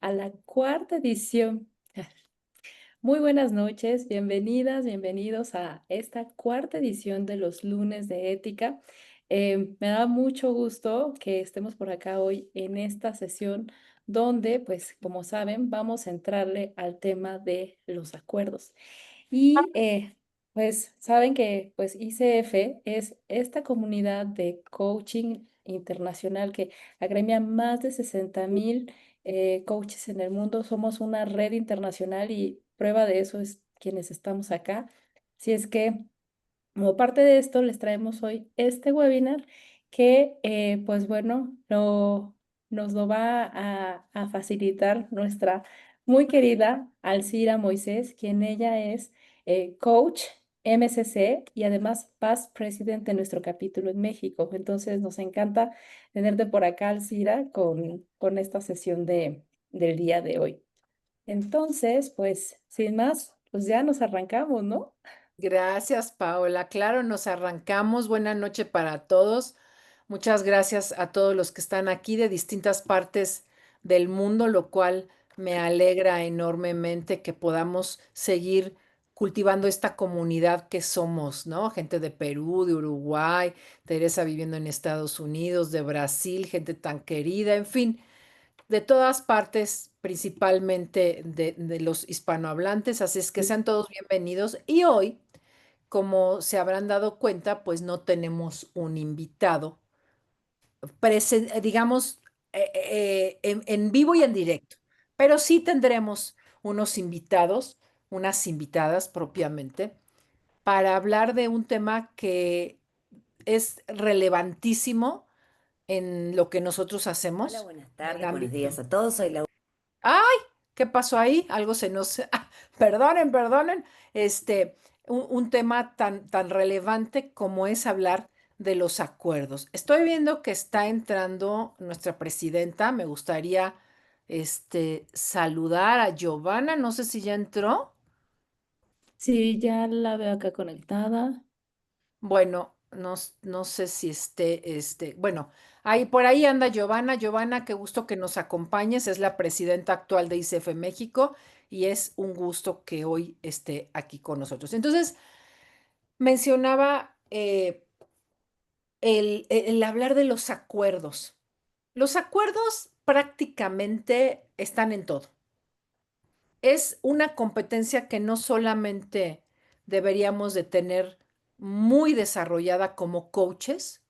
a la cuarta edición. Muy buenas noches, bienvenidas, bienvenidos a esta cuarta edición de los lunes de ética. Me da mucho gusto que estemos por acá hoy en esta sesión donde, pues, como saben, vamos a entrarle al tema de los acuerdos. Y pues saben que pues ICF es esta comunidad de coaching internacional que agremia más de 60,000 coaches en el mundo. Somos una red internacional y prueba de eso es quienes estamos acá. Si es que como parte de esto, les traemos hoy este webinar que, pues bueno, nos lo va a facilitar nuestra muy querida Alcira Moisés, quien ella es coach MCC y además past president de nuestro capítulo en México. Entonces, nos encanta tenerte por acá, Alcira, con esta sesión del día de hoy. Entonces, pues, sin más, pues ya nos arrancamos, ¿no? Gracias, Paola. Claro, nos arrancamos. Buena noche para todos. Muchas gracias a todos los que están aquí de distintas partes del mundo, lo cual me alegra enormemente que podamos seguir cultivando esta comunidad que somos, ¿no? Gente de Perú, de Uruguay, Teresa viviendo en Estados Unidos, de Brasil, gente tan querida, en fin, de todas partes, principalmente de los hispanohablantes. Así es que sean todos bienvenidos. Y hoy, como se habrán dado cuenta, pues no tenemos un invitado, digamos, en vivo y en directo, pero sí tendremos unos invitados, unas invitadas propiamente, para hablar de un tema que es relevantísimo en lo que nosotros Hola, hacemos buenas en el tardes, buenos ámbito. días a todos. Soy Laura. ¡Ay! ¿Qué pasó ahí? Algo se nos... perdonen, perdonen. Este, un tema tan relevante como es hablar de los acuerdos. Estoy viendo que está entrando nuestra presidenta. Me gustaría, saludar a Giovanna. No sé si ya entró. Sí, ya la veo acá conectada. Bueno, no sé si bueno, ahí por ahí anda Giovanna. Giovanna, qué gusto que nos acompañes. Es la presidenta actual de ICF México y es un gusto que hoy esté aquí con nosotros. Entonces, mencionaba el hablar de los acuerdos. Los acuerdos prácticamente están en todo. Es una competencia que no solamente deberíamos de tener muy desarrollada como coaches,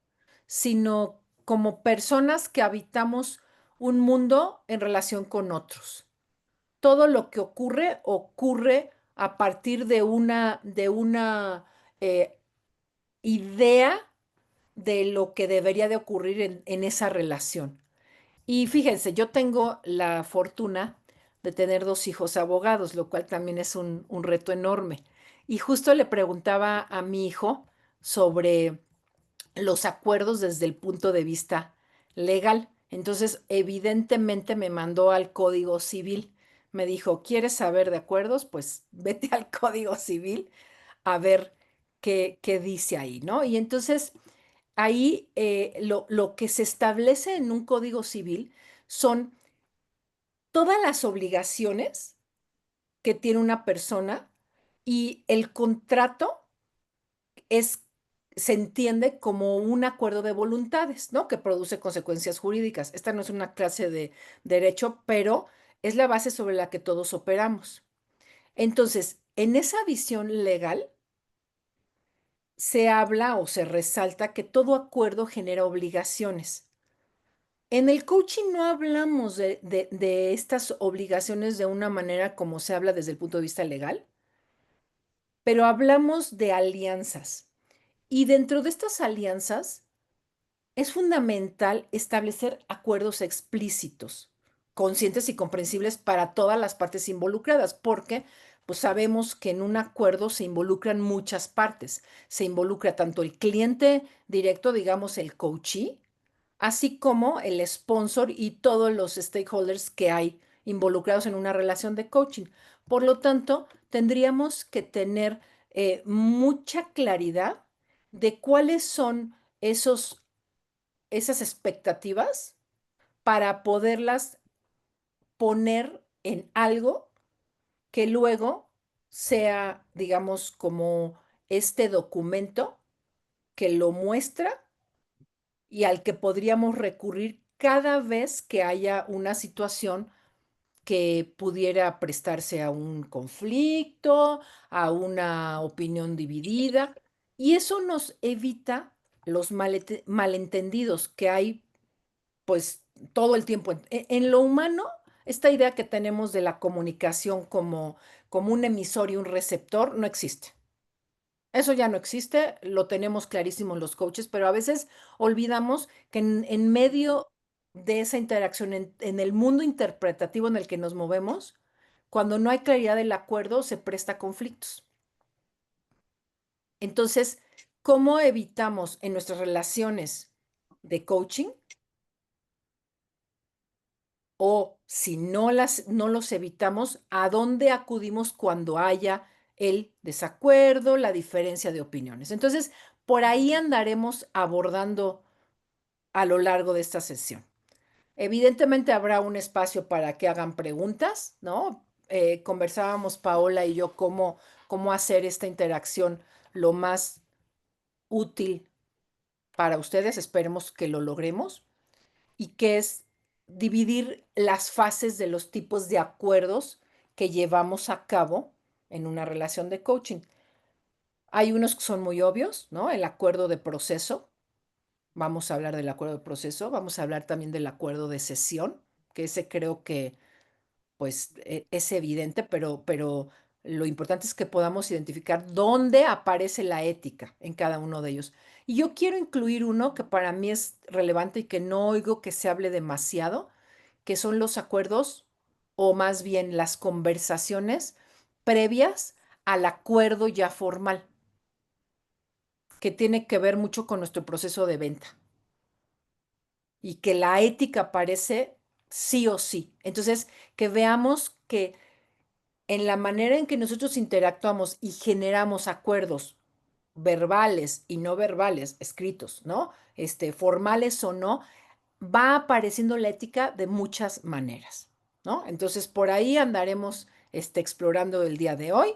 sino como personas que habitamos un mundo en relación con otros. Todo lo que ocurre, ocurre a partir de una idea de lo que debería de ocurrir en esa relación. Y fíjense, yo tengo la fortuna de tener 2 hijos abogados, lo cual también es un reto enorme. Y justo le preguntaba a mi hijo sobre los acuerdos desde el punto de vista legal. Entonces, evidentemente me mandó al Código Civil. Me dijo, ¿quieres saber de acuerdos? Pues vete al Código Civil a ver qué dice ahí, ¿no? Y entonces ahí lo que se establece en un Código Civil son todas las obligaciones que tiene una persona y el contrato es, se entiende como un acuerdo de voluntades, ¿no? Que produce consecuencias jurídicas. Esta no es una clase de derecho, pero es la base sobre la que todos operamos. Entonces, en esa visión legal, se habla o se resalta que todo acuerdo genera obligaciones. En el coaching no hablamos de estas obligaciones de una manera como se habla desde el punto de vista legal, pero hablamos de alianzas. Y dentro de estas alianzas es fundamental establecer acuerdos explícitos, conscientes y comprensibles para todas las partes involucradas, porque pues sabemos que en un acuerdo se involucran muchas partes. Se involucra tanto el cliente directo, digamos el coachee, así como el sponsor y todos los stakeholders que hay involucrados en una relación de coaching. Por lo tanto, tendríamos que tener mucha claridad de cuáles son esas expectativas para poderlas poner en algo que luego sea, digamos, como este documento que lo muestra y al que podríamos recurrir cada vez que haya una situación que pudiera prestarse a un conflicto, a una opinión dividida, y eso nos evita los malentendidos que hay, pues, todo el tiempo. En lo humano, esta idea que tenemos de la comunicación como un emisor y un receptor no existe. Eso ya no existe, lo tenemos clarísimo en los coaches, pero a veces olvidamos que en medio de esa interacción, en el mundo interpretativo en el que nos movemos, cuando no hay claridad del acuerdo, se presta a conflictos. Entonces, ¿cómo evitamos en nuestras relaciones de coaching? O si no los evitamos, ¿a dónde acudimos cuando haya el desacuerdo, la diferencia de opiniones? Entonces, por ahí andaremos abordando a lo largo de esta sesión. Evidentemente habrá un espacio para que hagan preguntas, ¿no? Conversábamos Paola y yo cómo hacer esta interacción lo más útil para ustedes. Esperemos que lo logremos y que es dividir las fases de los tipos de acuerdos que llevamos a cabo en una relación de coaching. Hay unos que son muy obvios, ¿no? El acuerdo de proceso. Vamos a hablar del acuerdo de proceso. Vamos a hablar también del acuerdo de sesión, que ese creo que pues es evidente, pero lo importante es que podamos identificar dónde aparece la ética en cada uno de ellos. Y yo quiero incluir uno que para mí es relevante y que no oigo que se hable demasiado, que son los acuerdos o más bien las conversaciones previas al acuerdo ya formal, que tiene que ver mucho con nuestro proceso de venta y que la ética aparece sí o sí. Entonces, que veamos que en la manera en que nosotros interactuamos y generamos acuerdos verbales y no verbales, escritos, ¿no? Formales o no, va apareciendo la ética de muchas maneras, ¿no? Entonces, por ahí andaremos explorando el día de hoy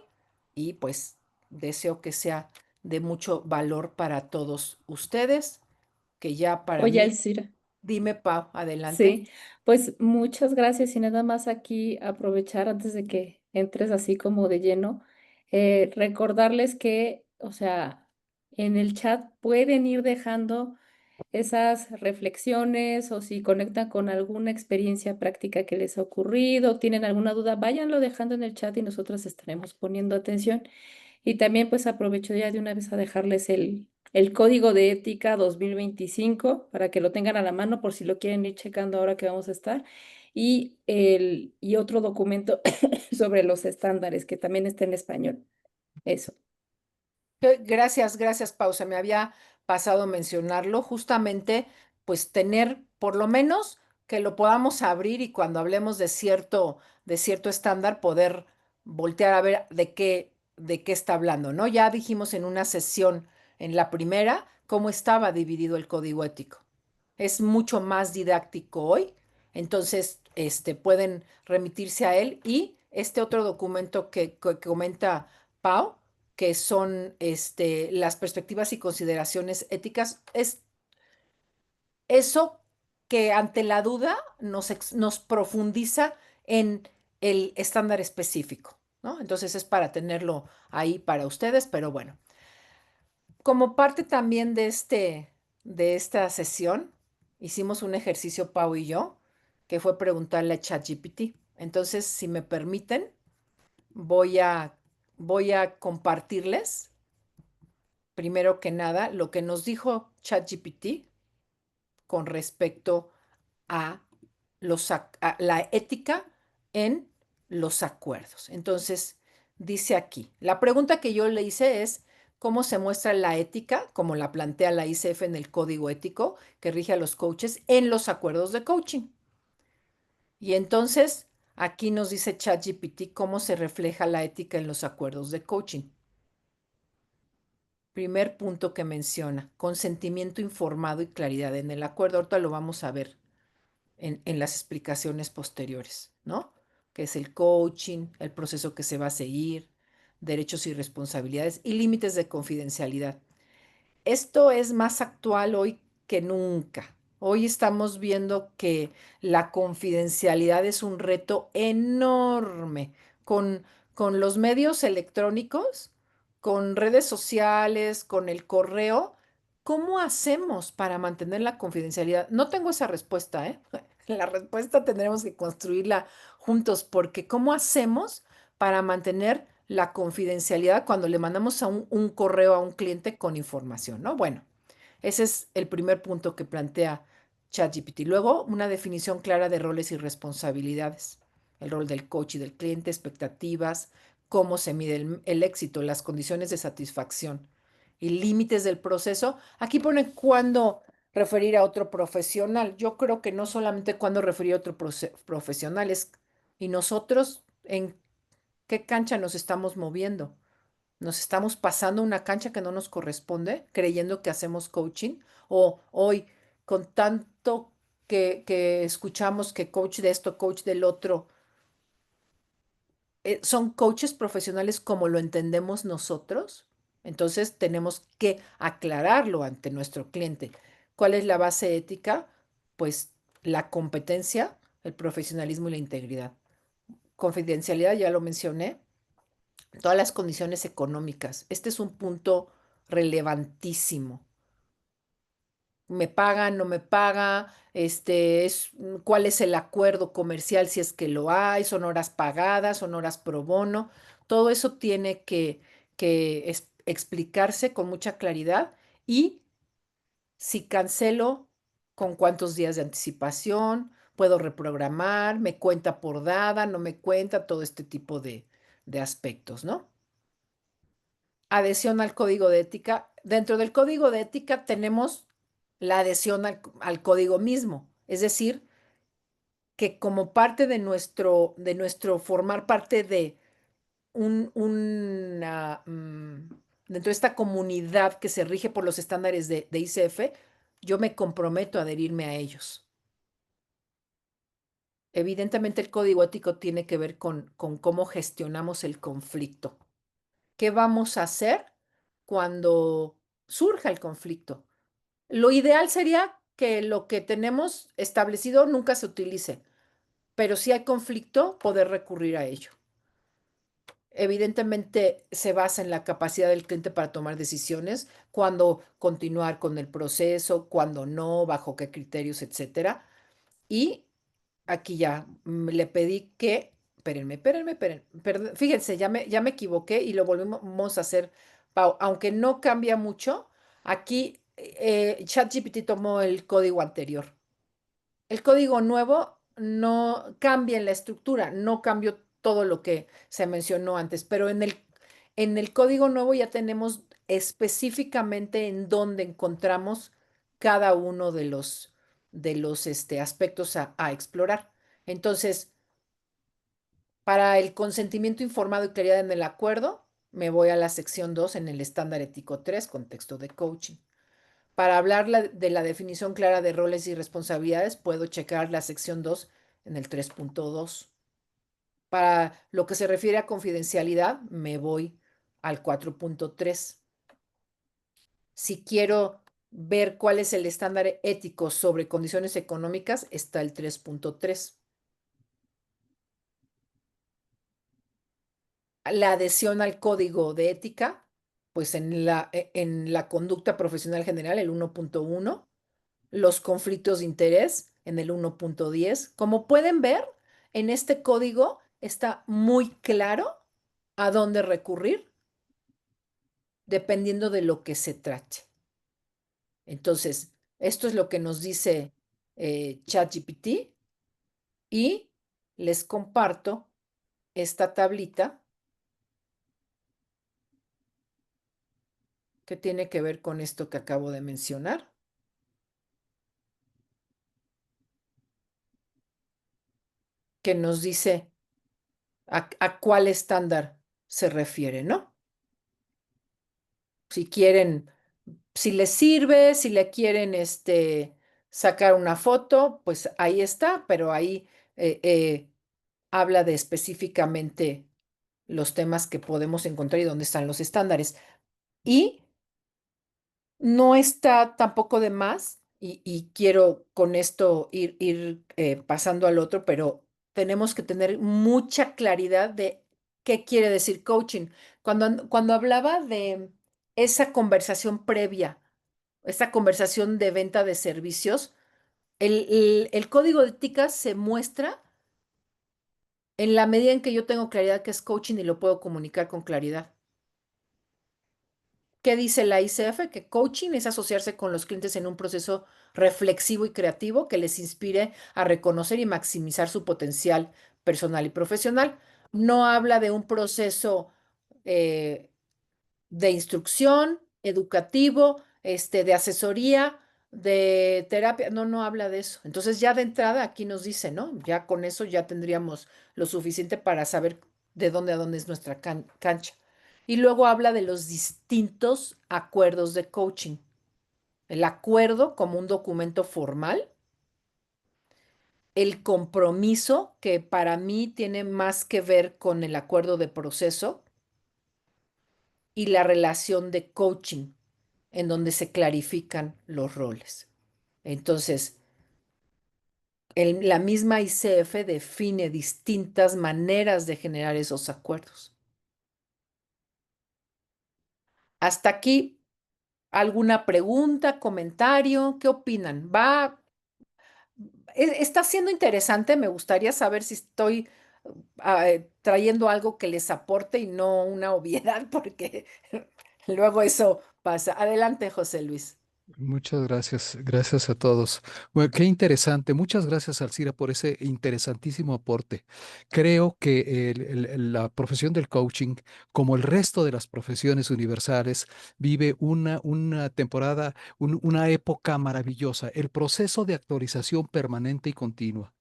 y pues deseo que sea de mucho valor para todos ustedes, que ya para Oye, mí, Alcira. dime, Pau, adelante. Sí, pues muchas gracias y nada más aquí aprovechar antes de que entres así como de lleno, recordarles que, o sea, en el chat pueden ir dejando esas reflexiones o si conectan con alguna experiencia práctica que les ha ocurrido, tienen alguna duda, váyanlo dejando en el chat y nosotros estaremos poniendo atención. Y también pues aprovecho ya de una vez a dejarles el código de ética 2025 para que lo tengan a la mano por si lo quieren ir checando ahora que vamos a estar. Y otro documento sobre los estándares que también está en español. Eso. Gracias, gracias, Pausa. Me había pasado mencionarlo. Justamente, pues tener por lo menos que lo podamos abrir y cuando hablemos de cierto estándar, poder voltear a ver de qué está hablando, ¿no? Ya dijimos en una sesión, en la primera, cómo estaba dividido el código ético. Es mucho más didáctico hoy, entonces, pueden remitirse a él y este otro documento que comenta Pau que son las perspectivas y consideraciones éticas, es eso que ante la duda nos profundiza en el estándar específico, ¿no? Entonces es para tenerlo ahí para ustedes, pero bueno, como parte también de esta sesión, hicimos un ejercicio, Pau y yo, que fue preguntarle a ChatGPT. Entonces, si me permiten, voy a, voy a compartirles primero que nada, lo que nos dijo ChatGPT con respecto a, a la ética en los acuerdos. Entonces, dice aquí, la pregunta que yo le hice es, ¿cómo se muestra la ética, como la plantea la ICF en el código ético que rige a los coaches, en los acuerdos de coaching? Y entonces, aquí nos dice ChatGPT cómo se refleja la ética en los acuerdos de coaching. Primer punto que menciona, consentimiento informado y claridad en el acuerdo. Ahorita lo vamos a ver. en las explicaciones posteriores, ¿no? Que es el coaching, el proceso que se va a seguir, derechos y responsabilidades y límites de confidencialidad. Esto es más actual hoy que nunca. Hoy estamos viendo que la confidencialidad es un reto enorme con, con los medios electrónicos, con redes sociales, con el correo. ¿Cómo hacemos para mantener la confidencialidad? No tengo esa respuesta, ¿eh? La respuesta tendremos que construirla juntos, porque ¿cómo hacemos para mantener la confidencialidad cuando le mandamos a un correo a un cliente con información, ¿no? Bueno, ese es el primer punto que plantea ChatGPT. Luego, una definición clara de roles y responsabilidades. El rol del coach y del cliente, expectativas, cómo se mide el éxito, las condiciones de satisfacción y límites del proceso. Aquí pone cuándo referir a otro profesional. Yo creo que no solamente cuándo referir a otro profesional, es y nosotros en qué cancha nos estamos moviendo. ¿Nos estamos pasando una cancha que no nos corresponde, creyendo que hacemos coaching? O hoy, con tanto que escuchamos que coach de esto, coach del otro, ¿son coaches profesionales como lo entendemos nosotros? Entonces tenemos que aclararlo ante nuestro cliente. ¿Cuál es la base ética? Pues la competencia, el profesionalismo y la integridad. Confidencialidad, ya lo mencioné, todas las condiciones económicas. Este es un punto relevantísimo. ¿Me paga, no me paga? ¿Cuál es el acuerdo comercial si es que lo hay? ¿Son horas pagadas? ¿Son horas pro bono? Todo eso tiene que explicarse con mucha claridad y si cancelo, ¿con cuántos días de anticipación? ¿Puedo reprogramar? ¿Me cuenta por dada? ¿No me cuenta? Todo este tipo de aspectos, ¿no? Adhesión al código de ética. Dentro del código de ética tenemos la adhesión al código mismo, es decir, que como parte de nuestro formar parte de dentro de esta comunidad que se rige por los estándares de ICF, yo me comprometo a adherirme a ellos. Evidentemente el código ético tiene que ver con cómo gestionamos el conflicto. ¿Qué vamos a hacer cuando surja el conflicto? Lo ideal sería que lo que tenemos establecido nunca se utilice, pero si hay conflicto, poder recurrir a ello. Evidentemente se basa en la capacidad del cliente para tomar decisiones, cuándo continuar con el proceso, cuándo no, bajo qué criterios, etcétera. Y aquí ya le pedí que, espérenme, fíjense, ya me equivoqué y lo volvemos a hacer, Pau, aunque no cambia mucho, aquí ChatGPT tomó el código anterior. El código nuevo no cambia en la estructura, no cambió todo lo que se mencionó antes, pero en el código nuevo ya tenemos específicamente en dónde encontramos cada uno de los aspectos a explorar. Entonces, para el consentimiento informado y claridad en el acuerdo, me voy a la sección 2 en el estándar ético 3, contexto de coaching. Para hablar de la definición clara de roles y responsabilidades, puedo checar la sección 2 en el 3.2. Para lo que se refiere a confidencialidad, me voy al 4.3. Si quiero ver cuál es el estándar ético sobre condiciones económicas, está el 3.3. La adhesión al código de ética, pues en la conducta profesional general, el 1.1. Los conflictos de interés en el 1.10. Como pueden ver, en este código está muy claro a dónde recurrir dependiendo de lo que se trate. Entonces, esto es lo que nos dice ChatGPT y les comparto esta tablita que tiene que ver con esto que acabo de mencionar, que nos dice a cuál estándar se refiere, ¿no? Si quieren, si les sirve, si le quieren sacar una foto, pues ahí está, pero ahí eh, eh, habla de específicamente los temas que podemos encontrar y dónde están los estándares. Y no está tampoco de más, y quiero con esto ir pasando al otro, pero tenemos que tener mucha claridad de qué quiere decir coaching. Cuando hablaba de esa conversación previa, esa conversación de venta de servicios, el código de ética se muestra en la medida en que yo tengo claridad que es coaching y lo puedo comunicar con claridad. ¿Qué dice la ICF? Que coaching es asociarse con los clientes en un proceso reflexivo y creativo que les inspire a reconocer y maximizar su potencial personal y profesional. No habla de un proceso eh, de instrucción, educativo, de asesoría, de terapia. No, no habla de eso. Entonces ya de entrada aquí nos dice, ¿no? Ya con eso ya tendríamos lo suficiente para saber de dónde a dónde es nuestra cancha. Y luego habla de los distintos acuerdos de coaching. El acuerdo como un documento formal, el compromiso, que para mí tiene más que ver con el acuerdo de proceso, y la relación de coaching, en donde se clarifican los roles. Entonces, la misma ICF define distintas maneras de generar esos acuerdos. Hasta aquí, ¿alguna pregunta, comentario? ¿Qué opinan? Está siendo interesante. Me gustaría saber si estoy trayendo algo que les aporte y no una obviedad, porque luego eso pasa. Adelante, José Luis. Muchas gracias, gracias a todos. Bueno, qué interesante. Muchas gracias, Alcira, por ese interesantísimo aporte. Creo que la profesión del coaching, como el resto de las profesiones universales, vive una temporada, una época maravillosa, el proceso de actualización permanente y continua.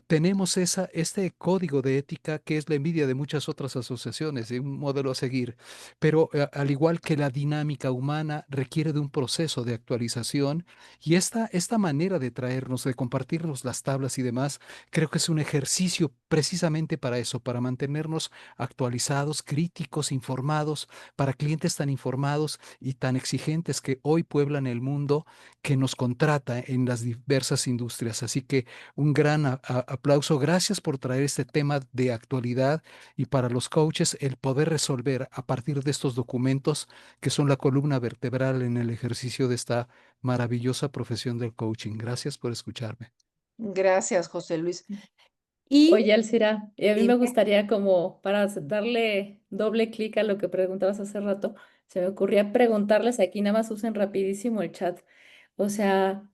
Tenemos este código de ética que es la envidia de muchas otras asociaciones, de un modelo a seguir, pero al igual que la dinámica humana requiere de un proceso de actualización y esta manera de traernos, de compartirnos las tablas y demás, creo que es un ejercicio precisamente para eso, para mantenernos actualizados, críticos, informados, para clientes tan informados y tan exigentes que hoy pueblan el mundo que nos contrata en las diversas industrias. Así que un gran aplauso. Gracias por traer este tema de actualidad y para los coaches el poder resolver a partir de estos documentos que son la columna vertebral en el ejercicio de esta maravillosa profesión del coaching. Gracias por escucharme. Gracias, José Luis. Y Oye, Alcira, y a mí me dime. gustaría como para darle doble clic a lo que preguntabas hace rato, se me ocurría preguntarles aquí, nada más usen rapidísimo el chat. O sea,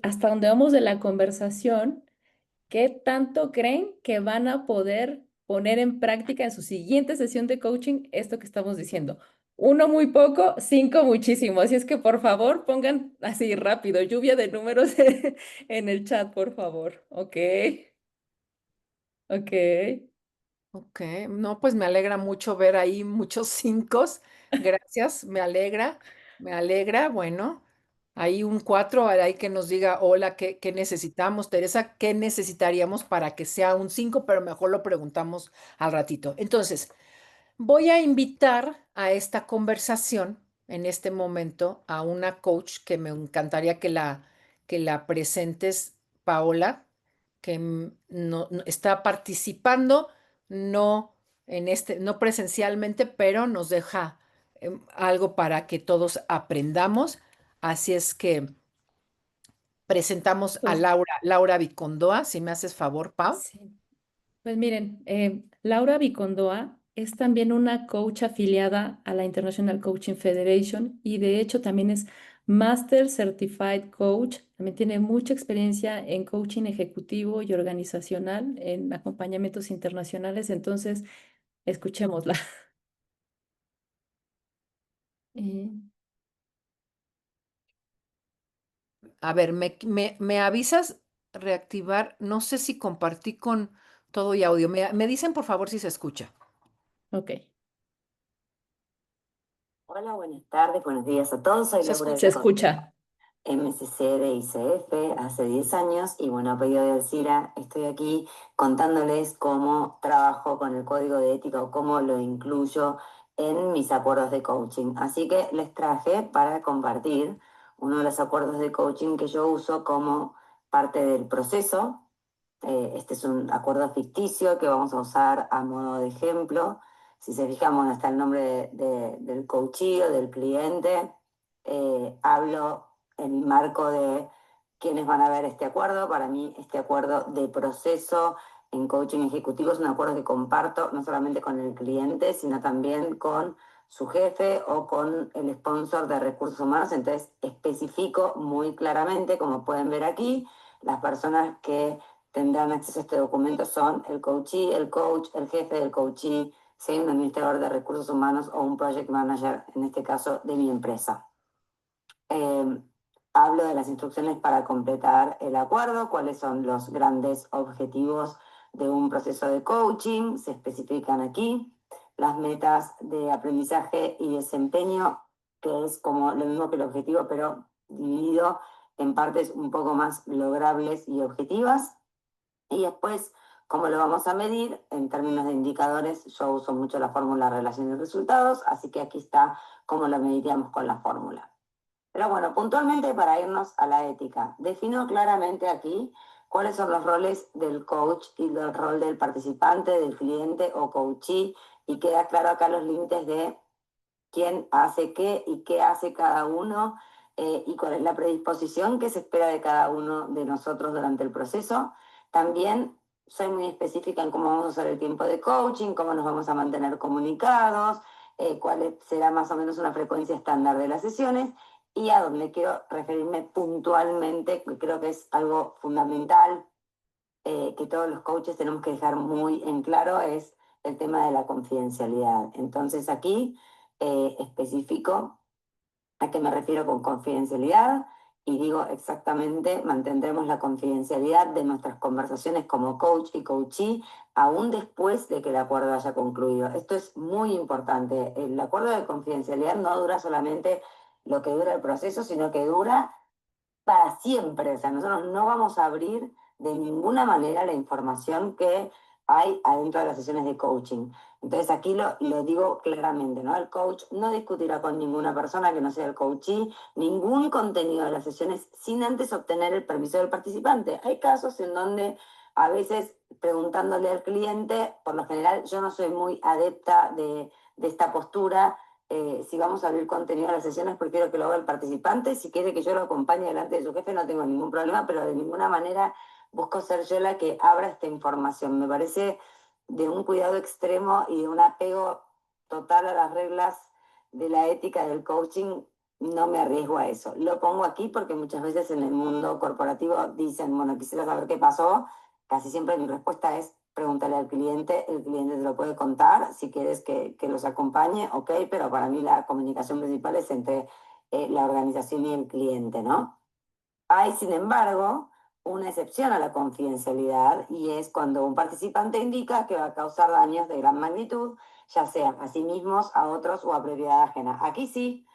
hasta donde vamos de la conversación, ¿qué tanto creen que van a poder poner en práctica en su siguiente sesión de coaching esto que estamos diciendo? Uno muy poco, cinco muchísimo. Así es que por favor pongan así rápido, lluvia de números en el chat, por favor. Ok, ok. Ok, no, pues me alegra mucho ver ahí muchos cinco. Gracias, me alegra, me alegra. Bueno, hay un cuatro, hay que nos diga, hola, ¿qué necesitamos? Teresa, ¿qué necesitaríamos para que sea un cinco? Pero mejor lo preguntamos al ratito. Entonces, voy a invitar a esta conversación en este momento a una coach que me encantaría que la presentes, Paola, que está participando, no no presencialmente, pero nos deja algo para que todos aprendamos. Así es que presentamos a Pues Laura Vicondoa, si me haces favor, Pau. sí. Pues miren, Laura Vicondoa es también una coach afiliada a la International Coaching Federation y de hecho también es Master Certified Coach. También tiene mucha experiencia en coaching ejecutivo y organizacional, en acompañamientos internacionales. Entonces, escuchémosla. Eh, A ver, me avisas reactivar. No sé si compartí con todo y audio. Me dicen por favor si se escucha. ok, Hola, buenas tardes, buenos días a todos. Soy ¿Se Laura se escucha? Vicondoa. escucha. MCC de ICF hace 10 años y bueno, a pedido de Alcira estoy aquí contándoles cómo trabajo con el código de ética o cómo lo incluyo en mis acuerdos de coaching. Así que les traje para compartir uno de los acuerdos de coaching que yo uso como parte del proceso. Este es un acuerdo ficticio que vamos a usar a modo de ejemplo. Si se fijan, bueno, está el nombre del coachee o del cliente. Hablo en el marco de quiénes van a ver este acuerdo. Para mí, este acuerdo de proceso en coaching ejecutivo es un acuerdo que comparto no solamente con el cliente, sino también con su jefe o con el sponsor de recursos humanos. Entonces, especifico muy claramente, como pueden ver aquí, las personas que tendrán acceso a este documento son el coachee, el coach, el jefe del coachee, si hay un administrador de recursos humanos o un project manager, en este caso de mi empresa. Hablo de las instrucciones para completar el acuerdo, cuáles son los grandes objetivos de un proceso de coaching, se especifican aquí, las metas de aprendizaje y desempeño, que es como lo mismo que el objetivo, pero dividido en partes un poco más logrables y objetivas. Y después, ¿cómo lo vamos a medir? En términos de indicadores, yo uso mucho la fórmula relación y resultados, así que aquí está cómo lo mediríamos con la fórmula. Pero bueno, puntualmente para irnos a la ética, defino claramente aquí cuáles son los roles del coach y del rol del participante, del cliente o coachee, y queda claro acá los límites de quién hace qué y qué hace cada uno, y cuál es la predisposición que se espera de cada uno de nosotros durante el proceso. También soy muy específica en cómo vamos a usar el tiempo de coaching, cómo nos vamos a mantener comunicados, cuál será más o menos una frecuencia estándar de las sesiones, y a donde quiero referirme puntualmente, que creo que es algo fundamental, que todos los coaches tenemos que dejar muy en claro, es el tema de la confidencialidad. Entonces aquí especifico a qué me refiero con confidencialidad y digo exactamente, mantendremos la confidencialidad de nuestras conversaciones como coach y coachee aún después de que el acuerdo haya concluido. Esto es muy importante. El acuerdo de confidencialidad no dura solamente lo que dura el proceso, sino que dura para siempre. O sea, nosotros no vamos a abrir de ninguna manera la información que hay adentro de las sesiones de coaching. Entonces aquí lo digo claramente, ¿no? El coach no discutirá con ninguna persona que no sea el coachee ningún contenido de las sesiones sin antes obtener el permiso del participante. Hay casos en donde a veces preguntándole al cliente, por lo general yo no soy muy adepta de esta postura. Si vamos a abrir contenido a las sesiones, prefiero que lo haga el participante. Si quiere que yo lo acompañe delante de su jefe, no tengo ningún problema, pero de ninguna manera busco ser yo la que abra esta información. Me parece de un cuidado extremo y de un apego total a las reglas de la ética del coaching. No me arriesgo a eso. Lo pongo aquí porque muchas veces en el mundo corporativo dicen, bueno, quisiera saber qué pasó. Casi siempre mi respuesta es pregúntale al cliente, el cliente te lo puede contar, si quieres que los acompañe, ok, pero para mí la comunicación principal es entre la organización y el cliente, ¿no? Hay, sin embargo, una excepción a la confidencialidad y es cuando un participante indica que va a causar daños de gran magnitud, ya sea a sí mismos, a otros o a propiedad ajena. Aquí sí,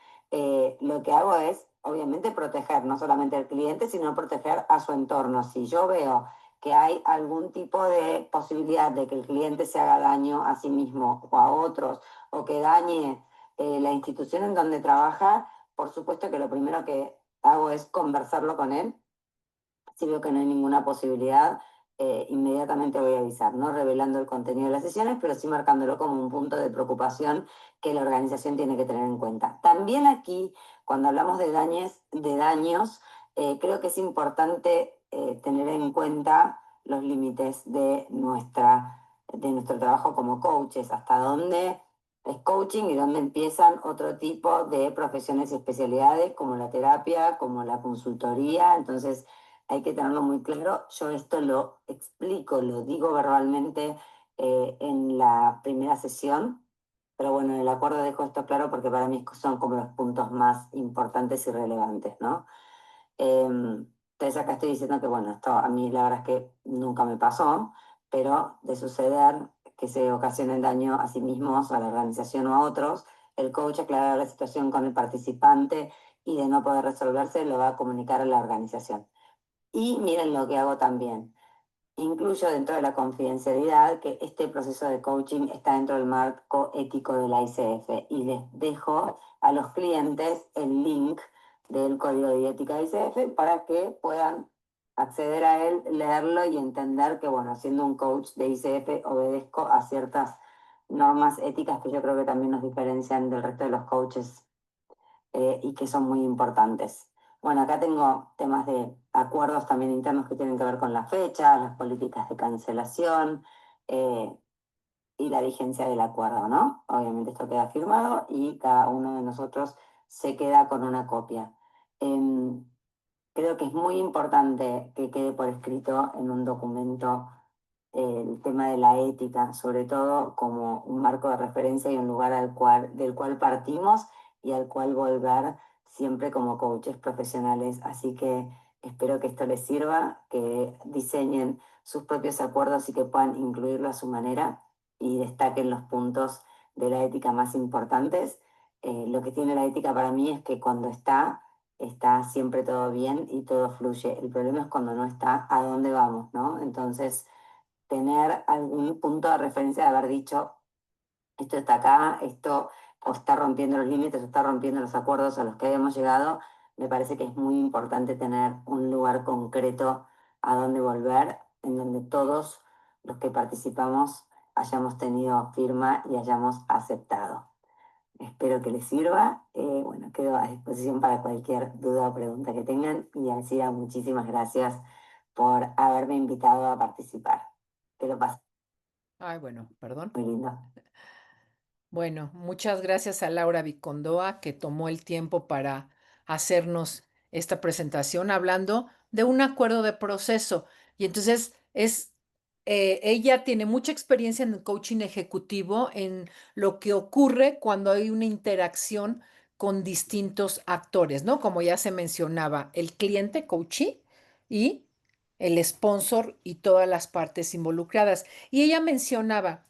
lo que hago es, obviamente, proteger no solamente al cliente, sino proteger a su entorno. Si yo veo que hay algún tipo de posibilidad de que el cliente se haga daño a sí mismo o a otros, o que dañe la institución en donde trabaja, por supuesto que lo primero que hago es conversarlo con él. Si veo que no hay ninguna posibilidad, inmediatamente voy a avisar, no revelando el contenido de las sesiones, pero sí marcándolo como un punto de preocupación que la organización tiene que tener en cuenta. También aquí, cuando hablamos de daños, creo que es importante tener en cuenta los límites de nuestro trabajo como coaches, hasta dónde es coaching y dónde empiezan otro tipo de profesiones y especialidades como la terapia, como la consultoría. Entonces, hay que tenerlo muy claro. Yo esto lo explico, lo digo verbalmente en la primera sesión, pero bueno, en el acuerdo dejo esto claro porque para mí son como los puntos más importantes y relevantes, ¿no? Entonces acá estoy diciendo que bueno, esto a mí la verdad es que nunca me pasó, pero de suceder que se ocasionen daño a sí mismos, a la organización o a otros, el coach aclarará la situación con el participante y de no poder resolverse lo va a comunicar a la organización. Y miren lo que hago también. Incluyo dentro de la confidencialidad que este proceso de coaching está dentro del marco ético de la ICF y les dejo a los clientes el link del código de ética de ICF para que puedan acceder a él, leerlo y entender que, bueno, siendo un coach de ICF obedezco a ciertas normas éticas que yo creo que también nos diferencian del resto de los coaches y que son muy importantes. Bueno, acá tengo temas de acuerdos también internos que tienen que ver con la fecha, las políticas de cancelación y la vigencia del acuerdo, ¿no? Obviamente esto queda firmado y cada uno de nosotros se queda con una copia. Em, Creo que es muy importante que quede por escrito en un documento el tema de la ética, sobre todo como un marco de referencia y un lugar del cual partimos y al cual volver siempre como coaches profesionales. Así que espero que esto les sirva, que diseñen sus propios acuerdos y que puedan incluirlo a su manera y destaquen los puntos de la ética más importantes. Lo que tiene la ética para mí es que cuando está siempre todo bien y todo fluye. El problema es cuando no está, ¿a dónde vamos, no? Entonces, tener algún punto de referencia de haber dicho, esto está acá, esto o está rompiendo los límites o está rompiendo los acuerdos a los que habíamos llegado, me parece que es muy importante tener un lugar concreto a donde volver, en donde todos los que participamos hayamos tenido firma y hayamos aceptado. Espero que les sirva. Bueno, quedo a disposición para cualquier duda o pregunta que tengan. Y Alcira, muchísimas gracias por haberme invitado a participar. Que lo pasen Ay, bueno, perdón. muy lindo. Bueno, muchas gracias a Laura Vicondoa que tomó el tiempo para hacernos esta presentación hablando de un acuerdo de proceso. Y entonces ella tiene mucha experiencia en el coaching ejecutivo, en lo que ocurre cuando hay una interacción con distintos actores, ¿no? Como ya se mencionaba, el cliente coachee y el sponsor y todas las partes involucradas. Y ella mencionaba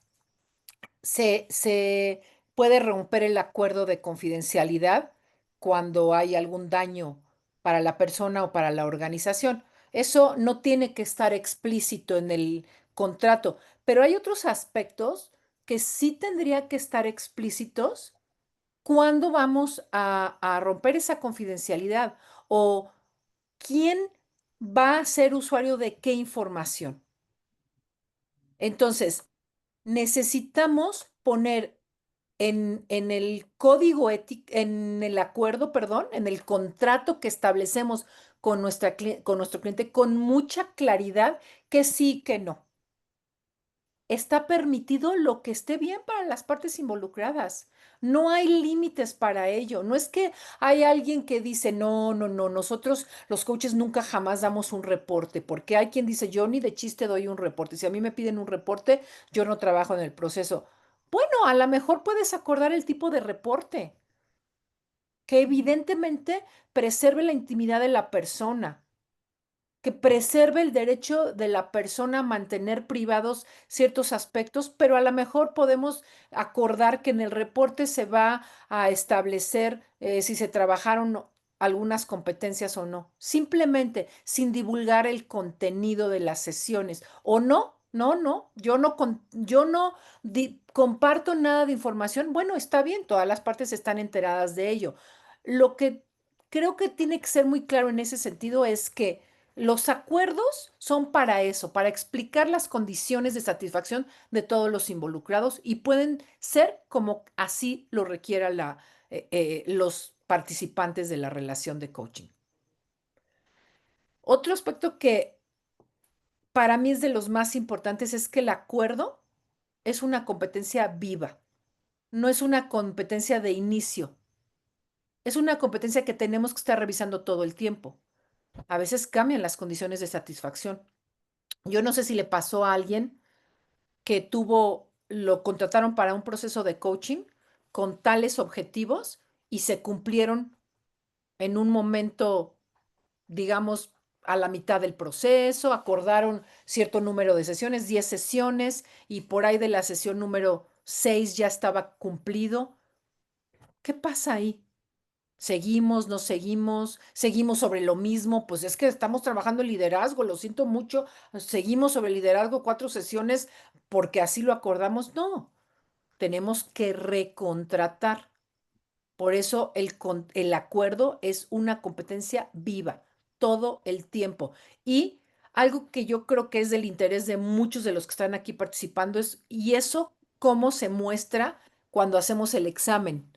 se puede romper el acuerdo de confidencialidad cuando hay algún daño para la persona o para la organización. Eso no tiene que estar explícito en el contrato, pero hay otros aspectos que sí tendría que estar explícitos cuando vamos a romper esa confidencialidad o quién va a ser usuario de qué información. Entonces, necesitamos poner en el código ético, en el acuerdo, perdón, en el contrato que establecemos con con nuestro cliente con mucha claridad que sí, que no. Está permitido lo que esté bien para las partes involucradas. No hay límites para ello. No es que hay alguien que dice, no, no, no, nosotros los coaches nunca jamás damos un reporte, porque hay quien dice, yo ni de chiste doy un reporte. Si a mí me piden un reporte, yo no trabajo en el proceso. Bueno, a lo mejor puedes acordar el tipo de reporte, que evidentemente preserve la intimidad de la persona, que preserve el derecho de la persona a mantener privados ciertos aspectos, pero a lo mejor podemos acordar que en el reporte se va a establecer si se trabajaron algunas competencias o no, simplemente sin divulgar el contenido de las sesiones o no. No, no, yo no comparto nada de información. Bueno, está bien, todas las partes están enteradas de ello. Lo que creo que tiene que ser muy claro en ese sentido es que los acuerdos son para eso, para explicar las condiciones de satisfacción de todos los involucrados y pueden ser como así lo requiera los participantes de la relación de coaching. Otro aspecto que para mí es de los más importantes es que el acuerdo es una competencia viva, no es una competencia de inicio, es una competencia que tenemos que estar revisando todo el tiempo. A veces cambian las condiciones de satisfacción. Yo no sé si le pasó a alguien que lo contrataron para un proceso de coaching con tales objetivos y se cumplieron en un momento, digamos, a la mitad del proceso, acordaron cierto número de sesiones, 10 sesiones, y por ahí de la sesión número 6 ya estaba cumplido. ¿Qué pasa ahí? Seguimos, no seguimos, seguimos sobre lo mismo, pues es que estamos trabajando el liderazgo, lo siento mucho, seguimos sobre el liderazgo 4 sesiones porque así lo acordamos. No, tenemos que recontratar. Por eso el acuerdo es una competencia viva todo el tiempo. Y algo que yo creo que es del interés de muchos de los que están aquí participando es, ¿y eso cómo se muestra cuando hacemos el examen?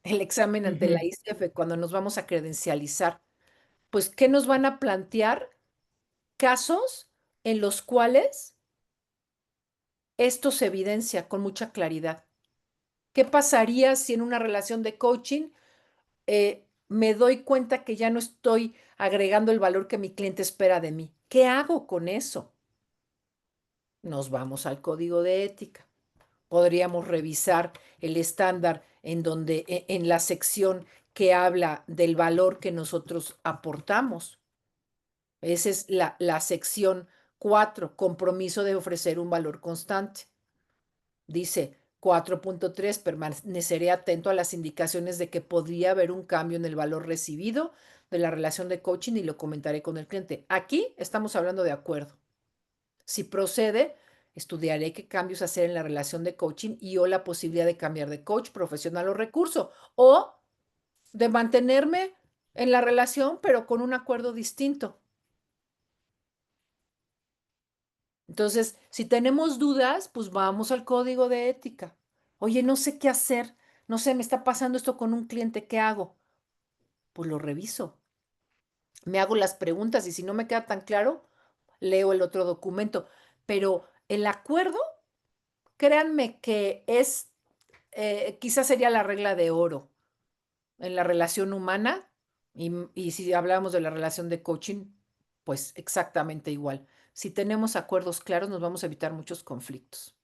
El examen ante la Ujú. ICF, cuando nos vamos a credencializar. Pues, ¿qué nos van a plantear? Casos en los cuales esto se evidencia con mucha claridad. ¿Qué pasaría si en una relación de coaching me doy cuenta que ya no estoy agregando el valor que mi cliente espera de mí? ¿Qué hago con eso? Nos vamos al código de ética. Podríamos revisar el estándar en donde, en la sección que habla del valor que nosotros aportamos. Esa es la sección 4, compromiso de ofrecer un valor constante. Dice 4.3, permaneceré atento a las indicaciones de que podría haber un cambio en el valor recibido de la relación de coaching y lo comentaré con el cliente. Aquí estamos hablando de acuerdo. Si procede, estudiaré qué cambios hacer en la relación de coaching y o la posibilidad de cambiar de coach, profesional o recurso, o de mantenerme en la relación, pero con un acuerdo distinto. Entonces, si tenemos dudas, pues vamos al código de ética. Oye, no sé qué hacer, no sé, me está pasando esto con un cliente, ¿qué hago? Pues lo reviso, me hago las preguntas y si no me queda tan claro, leo el otro documento. Pero el acuerdo, créanme que es, quizás sería la regla de oro en la relación humana y si hablamos de la relación de coaching, pues exactamente igual. Si tenemos acuerdos claros, nos vamos a evitar muchos conflictos.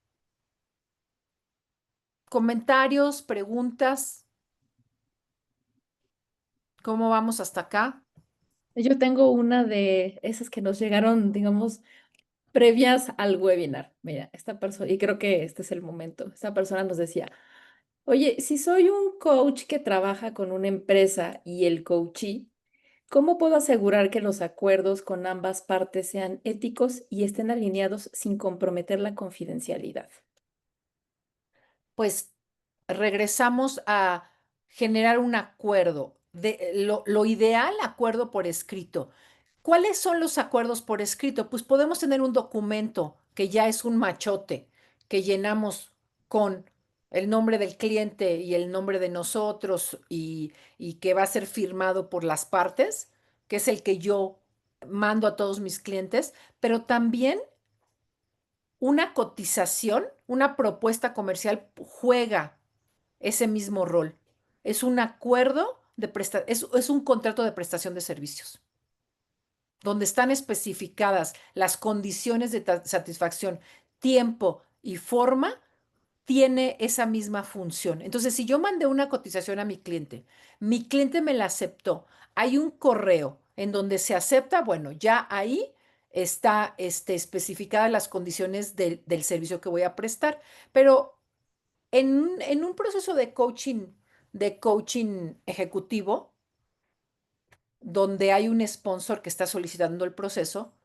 Comentarios, preguntas, ¿cómo vamos hasta acá? Yo tengo una de esas que nos llegaron, digamos, previas al webinar. Mira, esta persona, y creo que este es el momento, esta persona nos decía, oye, si soy un coach que trabaja con una empresa y el coachee, ¿cómo puedo asegurar que los acuerdos con ambas partes sean éticos y estén alineados sin comprometer la confidencialidad? Pues regresamos a generar un acuerdo, de lo ideal, acuerdo por escrito. ¿Cuáles son los acuerdos por escrito? Pues podemos tener un documento que ya es un machote, que llenamos con el nombre del cliente y el nombre de nosotros y que va a ser firmado por las partes, que es el que yo mando a todos mis clientes, pero también una cotización, una propuesta comercial juega ese mismo rol. Es un acuerdo de es un contrato de prestación de servicios, donde están especificadas las condiciones de satisfacción, tiempo y forma, tiene esa misma función. Entonces, si yo mandé una cotización a mi cliente me la aceptó, hay un correo en donde se acepta, bueno, ya ahí está especificadas las condiciones del servicio que voy a prestar, pero en un proceso de coaching ejecutivo, donde hay un sponsor que está solicitando el proceso,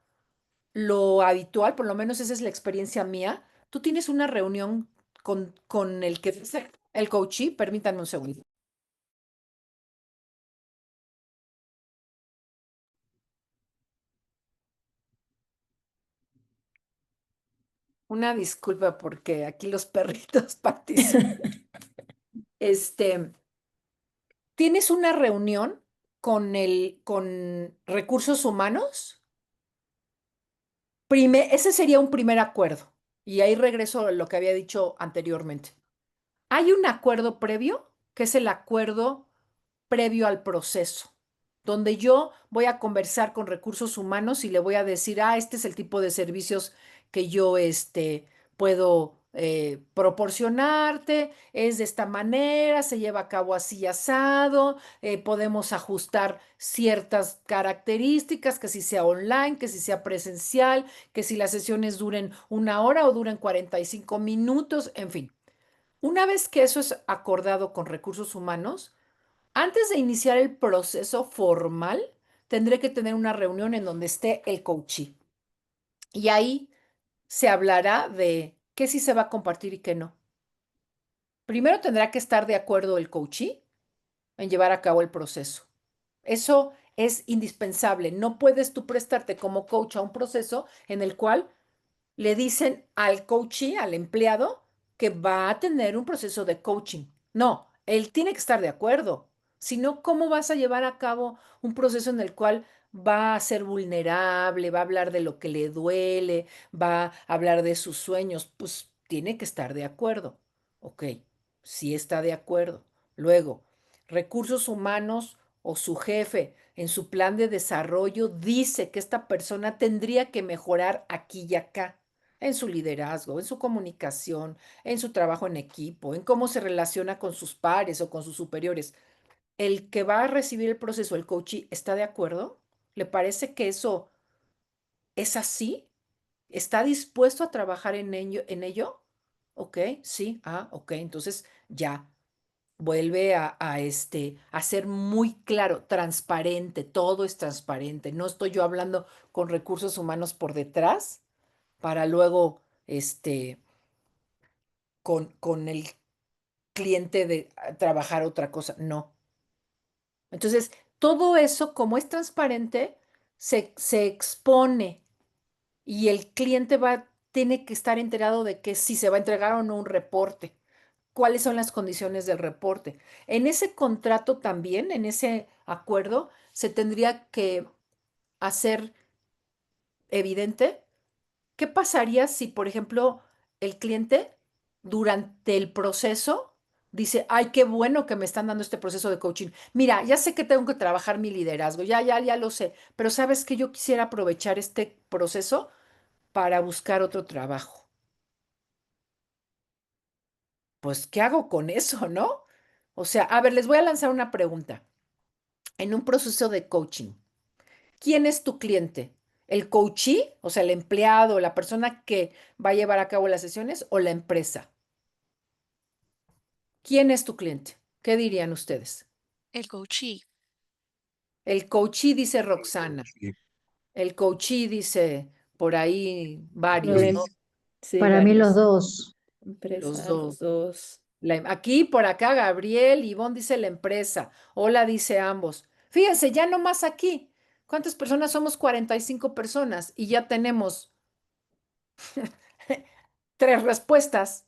lo habitual, por lo menos esa es la experiencia mía, tú tienes una reunión con el que es el coachee, permítanme un segundo. Una disculpa porque aquí los perritos participan. Este, tienes una reunión con recursos humanos. Ese sería un primer acuerdo. Y ahí regreso a lo que había dicho anteriormente. Hay un acuerdo previo, que es el acuerdo previo al proceso, donde yo voy a conversar con recursos humanos y le voy a decir, este es el tipo de servicios que yo puedo proporcionarte, es de esta manera, se lleva a cabo así asado, podemos ajustar ciertas características, que si sea online, que si sea presencial, que si las sesiones duren 1 hora o duren 45 minutos, en fin. Una vez que eso es acordado con recursos humanos, Antes de iniciar el proceso formal, tendré que tener una reunión en donde esté el coachee. Y ahí se hablará de qué sí se va a compartir y qué no. Primero tendrá que estar de acuerdo el coachee en llevar a cabo el proceso. Eso es indispensable. No puedes tú prestarte como coach a un proceso en el cual le dicen al coachee, al empleado, que va a tener un proceso de coaching. No, él tiene que estar de acuerdo. Si no, ¿cómo vas a llevar a cabo un proceso en el cual va a ser vulnerable, va a hablar de lo que le duele, va a hablar de sus sueños? Pues tiene que estar de acuerdo. Ok, sí está de acuerdo. Luego, recursos humanos o su jefe en su plan de desarrollo dice que esta persona tendría que mejorar aquí y acá en su liderazgo, en su comunicación, en su trabajo en equipo, en cómo se relaciona con sus pares o con sus superiores. El que va a recibir el proceso, el coachee, ¿está de acuerdo? ¿Le parece que eso es así? ¿Está dispuesto a trabajar en ello? Ok, sí, ok, entonces ya vuelve a ser muy claro, transparente, todo es transparente. No estoy yo hablando con recursos humanos por detrás para luego, con el cliente de trabajar otra cosa. No. Entonces, todo eso, como es transparente, se expone y el cliente tiene que estar enterado de que si se va a entregar o no un reporte, cuáles son las condiciones del reporte. En ese contrato también, en ese acuerdo, se tendría que hacer evidente qué pasaría si, por ejemplo, el cliente durante el proceso dice, ay, qué bueno que me están dando este proceso de coaching. Mira, ya sé que tengo que trabajar mi liderazgo, ya lo sé, pero sabes que yo quisiera aprovechar este proceso para buscar otro trabajo. Pues, ¿qué hago con eso, no? O sea, a ver, les voy a lanzar una pregunta. En un proceso de coaching, ¿quién es tu cliente? ¿El coachee, o sea, el empleado, la persona que va a llevar a cabo las sesiones o la empresa? ¿Quién es tu cliente? ¿Qué dirían ustedes? El coachee. El coachee dice Roxana. Sí. El coachee dice por ahí Los varios, ¿no? sí, Para mí los varios. dos. Los Empresa, los dos. dos. Aquí, por acá, Gabriel, Ivonne dice la empresa. Hola, dice ambos. Fíjense, ya no más aquí. ¿Cuántas personas somos? 45 personas y ya tenemos tres respuestas.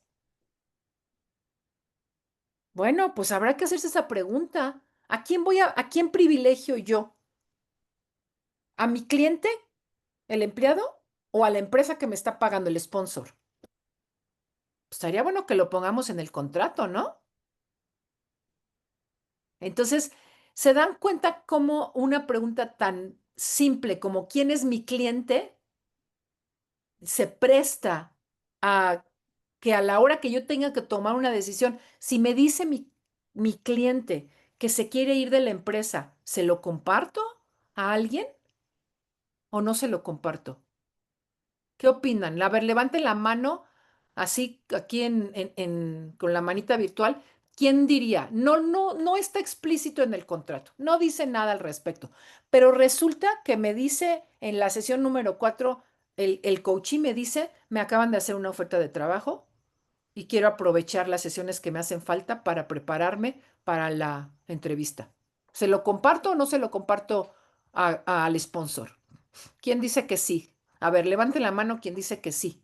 Bueno, pues habrá que hacerse esa pregunta. ¿A quién privilegio yo? ¿A mi cliente, el empleado, o a la empresa que me está pagando el sponsor? Pues estaría bueno que lo pongamos en el contrato, ¿no? Entonces, ¿se dan cuenta cómo una pregunta tan simple como ¿quién es mi cliente? Se presta a que a la hora que yo tenga que tomar una decisión, si me dice mi cliente que se quiere ir de la empresa, ¿se lo comparto a alguien o no se lo comparto? ¿Qué opinan? A ver, levanten la mano, así aquí con la manita virtual. ¿Quién diría? No, no, no está explícito en el contrato, no dice nada al respecto, pero resulta que me dice en la sesión número 4, el coachee me dice, me acaban de hacer una oferta de trabajo y quiero aprovechar las sesiones que me hacen falta para prepararme para la entrevista. ¿Se lo comparto o no se lo comparto al sponsor? ¿Quién dice que sí? A ver, levante la mano quien dice que sí.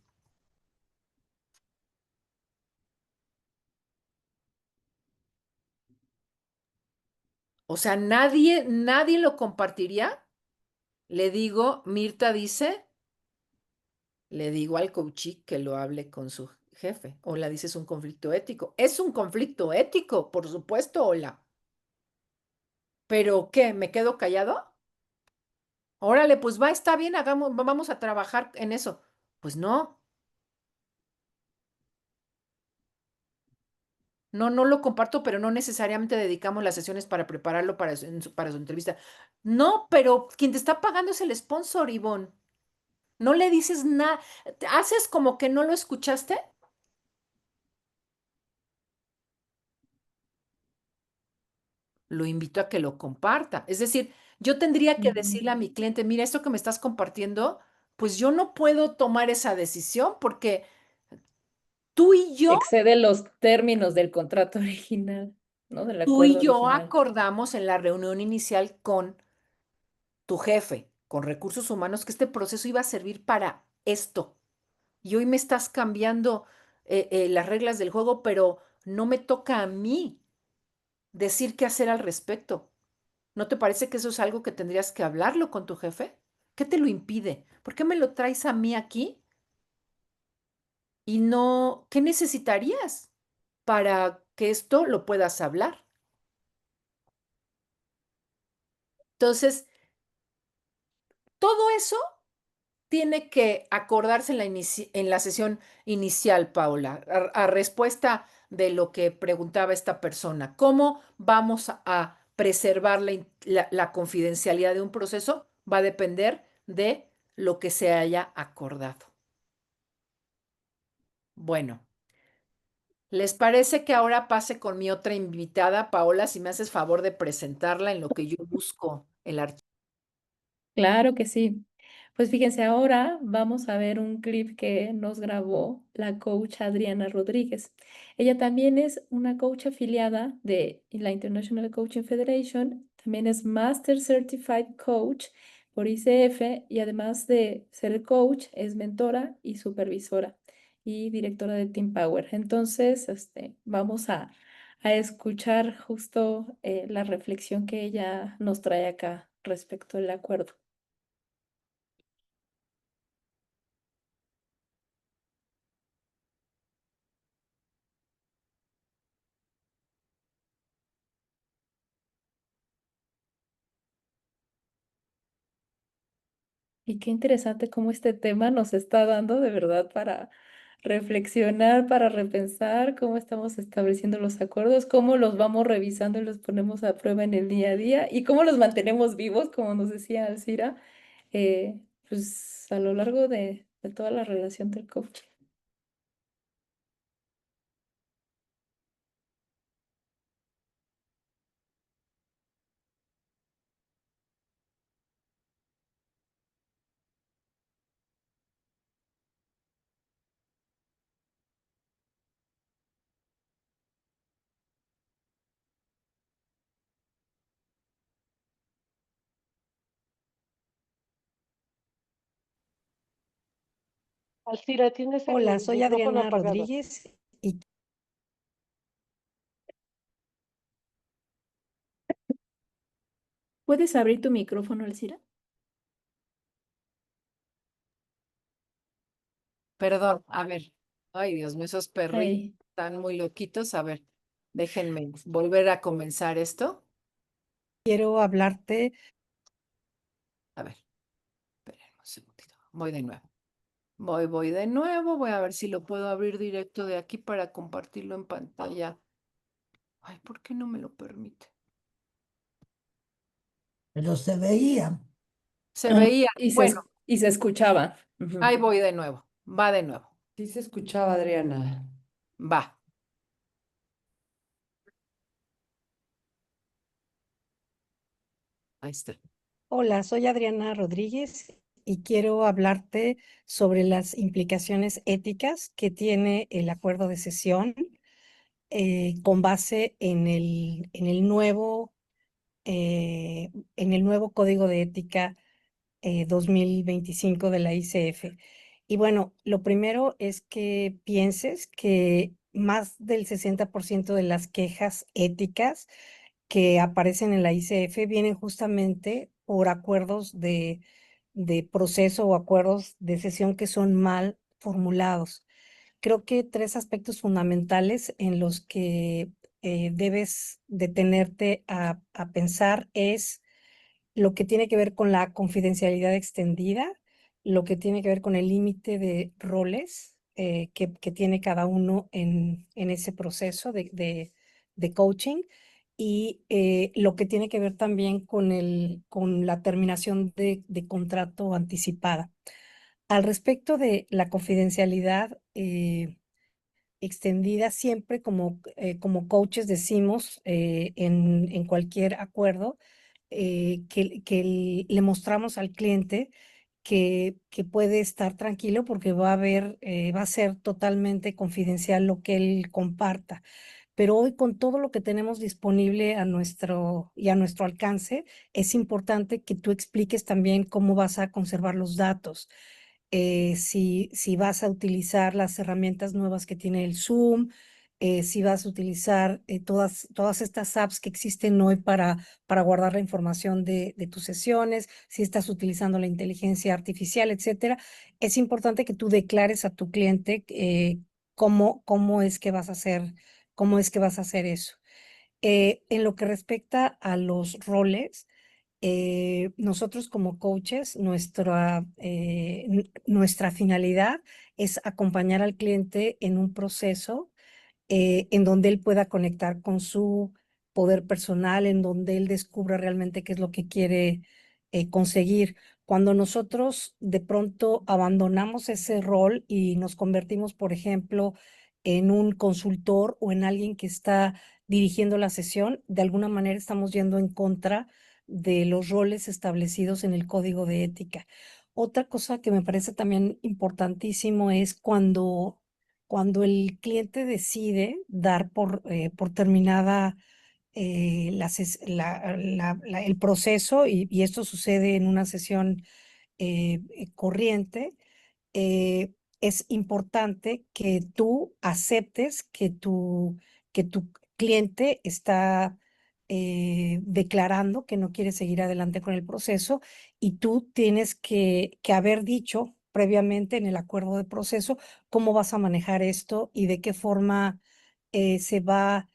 O sea, nadie lo compartiría. Le digo, Mirta dice, le digo al coachee que lo hable con su jefe. Hola, dice es un conflicto ético. Es un conflicto ético, por supuesto, hola. ¿Pero qué? ¿Me quedo callado? Órale, pues va, está bien, vamos a trabajar en eso. Pues no, no lo comparto, pero no necesariamente dedicamos las sesiones para prepararlo para su entrevista. No, pero quien te está pagando es el sponsor, Ivonne. No le dices nada. ¿Haces como que no lo escuchaste? lo invito a que lo comparta. Es decir, yo tendría que decirle a mi cliente, mira, esto que me estás compartiendo, pues yo no puedo tomar esa decisión porque tú y yo, Excede los términos del contrato original, ¿no? Del tú y acuerdo yo original. acordamos en la reunión inicial con tu jefe, con recursos humanos, que este proceso iba a servir para esto. Y hoy me estás cambiando las reglas del juego, pero no me toca a mí decir qué hacer al respecto. ¿No te parece que eso es algo que tendrías que hablarlo con tu jefe? ¿Qué te lo impide? ¿Por qué me lo traes a mí aquí? Y no, ¿qué necesitarías para que esto lo puedas hablar? Entonces, todo eso tiene que acordarse en la sesión inicial, Paula, a respuesta de lo que preguntaba esta persona. ¿Cómo vamos a preservar la confidencialidad de un proceso? Va a depender de lo que se haya acordado. Bueno, ¿les parece que ahora pase con mi otra invitada, Paola, si me haces favor de presentarla en lo que yo busco el archivo? Claro que sí. Pues fíjense, ahora vamos a ver un clip que nos grabó la coach Adriana Rodríguez. Ella también es una coach afiliada de la International Coaching Federation, también es Master Certified Coach por ICF y además de ser coach, es mentora y supervisora y directora de Team Power. Entonces, vamos a escuchar justo la reflexión que ella nos trae acá respecto al acuerdo. Y qué interesante cómo este tema nos está dando de verdad para reflexionar, para repensar cómo estamos estableciendo los acuerdos, cómo los vamos revisando y los ponemos a prueba en el día a día y cómo los mantenemos vivos, como nos decía Alcira, pues a lo largo de toda la relación del coaching. Alcira, tienes Hola, el soy micrófono Adriana apagado. Rodríguez y ¿Puedes abrir tu micrófono, Alcira? Perdón, a ver. Ay, Dios mío, esos perritos Ahí. están muy loquitos. A ver, déjenme volver a comenzar esto. quiero hablarte. A ver, esperen un segundito. Voy de nuevo. Voy de nuevo. Voy a ver si lo puedo abrir directo de aquí para compartirlo en pantalla. Ay, ¿por qué no me lo permite? Pero se veía. Se veía. Bueno, Y se escuchaba. Ujú. ahí voy de nuevo. Va de nuevo. Sí se escuchaba, Adriana. Va. Ahí está. Hola, soy Adriana Rodríguez y quiero hablarte sobre las implicaciones éticas que tiene el acuerdo de cesión con base en el nuevo Código de Ética 2025 de la ICF. Y bueno, lo primero es que pienses que más del 60% de las quejas éticas que aparecen en la ICF vienen justamente por acuerdos de proceso o acuerdos de cesión que son mal formulados. Creo que tres aspectos fundamentales en los que debes detenerte a pensar es lo que tiene que ver con la confidencialidad extendida, lo que tiene que ver con el límite de roles que tiene cada uno en ese proceso de coaching y lo que tiene que ver también con la terminación de contrato anticipada. Al respecto de la confidencialidad, extendida siempre como coaches decimos en cualquier acuerdo, que le mostramos al cliente que puede estar tranquilo porque va a ser totalmente confidencial lo que él comparta. Pero hoy con todo lo que tenemos disponible a nuestro alcance, es importante que tú expliques también cómo vas a conservar los datos. Si vas a utilizar las herramientas nuevas que tiene el Zoom, si vas a utilizar todas estas apps que existen hoy para guardar la información de tus sesiones, si estás utilizando la inteligencia artificial, etcétera. Es importante que tú declares a tu cliente cómo es que vas a hacer eso. En lo que respecta a los roles, nosotros como coaches, nuestra finalidad es acompañar al cliente en un proceso en donde él pueda conectar con su poder personal, en donde él descubra realmente qué es lo que quiere conseguir. Cuando nosotros de pronto abandonamos ese rol y nos convertimos, por ejemplo, en un consultor o en alguien que está dirigiendo la sesión, de alguna manera estamos yendo en contra de los roles establecidos en el código de ética. Otra cosa que me parece también importantísimo es cuando el cliente decide dar por terminada el proceso, y esto sucede en una sesión corriente, es importante que tú aceptes que tu cliente está declarando que no quiere seguir adelante con el proceso, y tú tienes que haber dicho previamente en el acuerdo de proceso cómo vas a manejar esto y de qué forma se va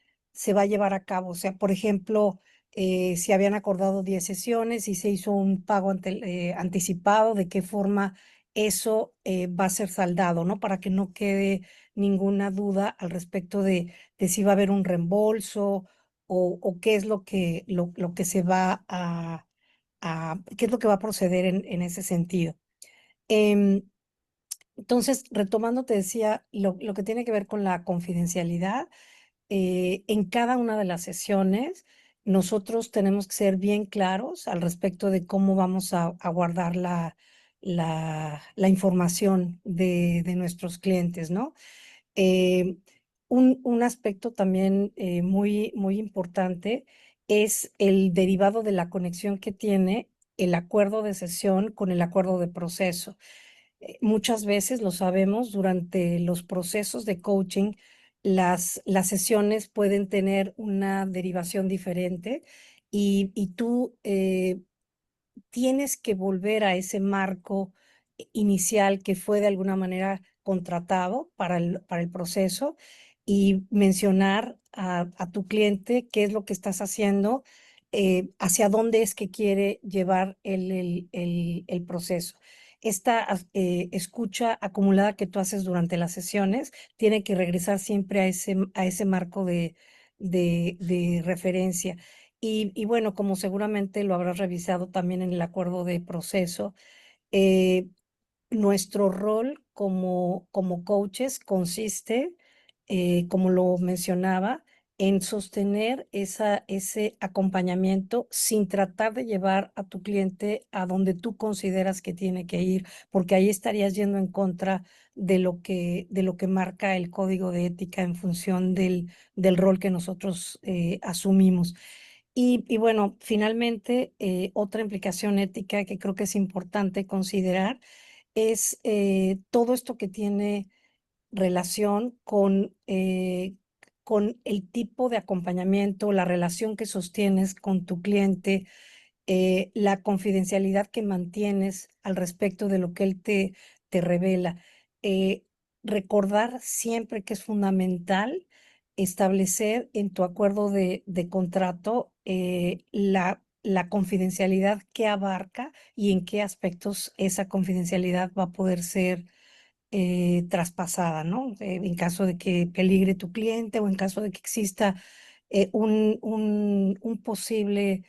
a llevar a cabo. O sea, por ejemplo, si habían acordado 10 sesiones y se hizo un pago anticipado, de qué forma eso va a ser saldado, ¿no? Para que no quede ninguna duda al respecto de si va a haber un reembolso o qué es lo que se va qué es lo que va a proceder en ese sentido. Em, entonces, retomando, te decía, lo que tiene que ver con la confidencialidad, en cada una de las sesiones, nosotros tenemos que ser bien claros al respecto de cómo vamos a guardar la información de nuestros clientes, ¿no? Eh, un aspecto también muy importante es el derivado de la conexión que tiene el acuerdo de sesión con el acuerdo de proceso. Muchas veces, lo sabemos, durante los procesos de coaching, las sesiones pueden tener una derivación diferente, y tú tienes que volver a ese marco inicial que fue de alguna manera contratado para el proceso, y mencionar a tu cliente qué es lo que estás haciendo, hacia dónde es que quiere llevar el proceso. Esta escucha acumulada que tú haces durante las sesiones tiene que regresar siempre a ese marco de referencia. Y bueno, como seguramente lo habrás revisado también en el acuerdo de proceso, eh, nuestro rol como coaches consiste, como lo mencionaba, en sostener ese acompañamiento sin tratar de llevar a tu cliente a donde tú consideras que tiene que ir, porque ahí estarías yendo en contra de lo que marca el código de ética en función del rol que nosotros asumimos. Y bueno, finalmente, otra implicación ética que creo que es importante considerar es todo esto que tiene relación con el tipo de acompañamiento, la relación que sostienes con tu cliente, la confidencialidad que mantienes al respecto de lo que él te revela. Eh, Recordar siempre que es fundamental establecer en tu acuerdo de contrato la confidencialidad que abarca y en qué aspectos esa confidencialidad va a poder ser traspasada, ¿no? En caso de que peligre tu cliente o en caso de que exista un posible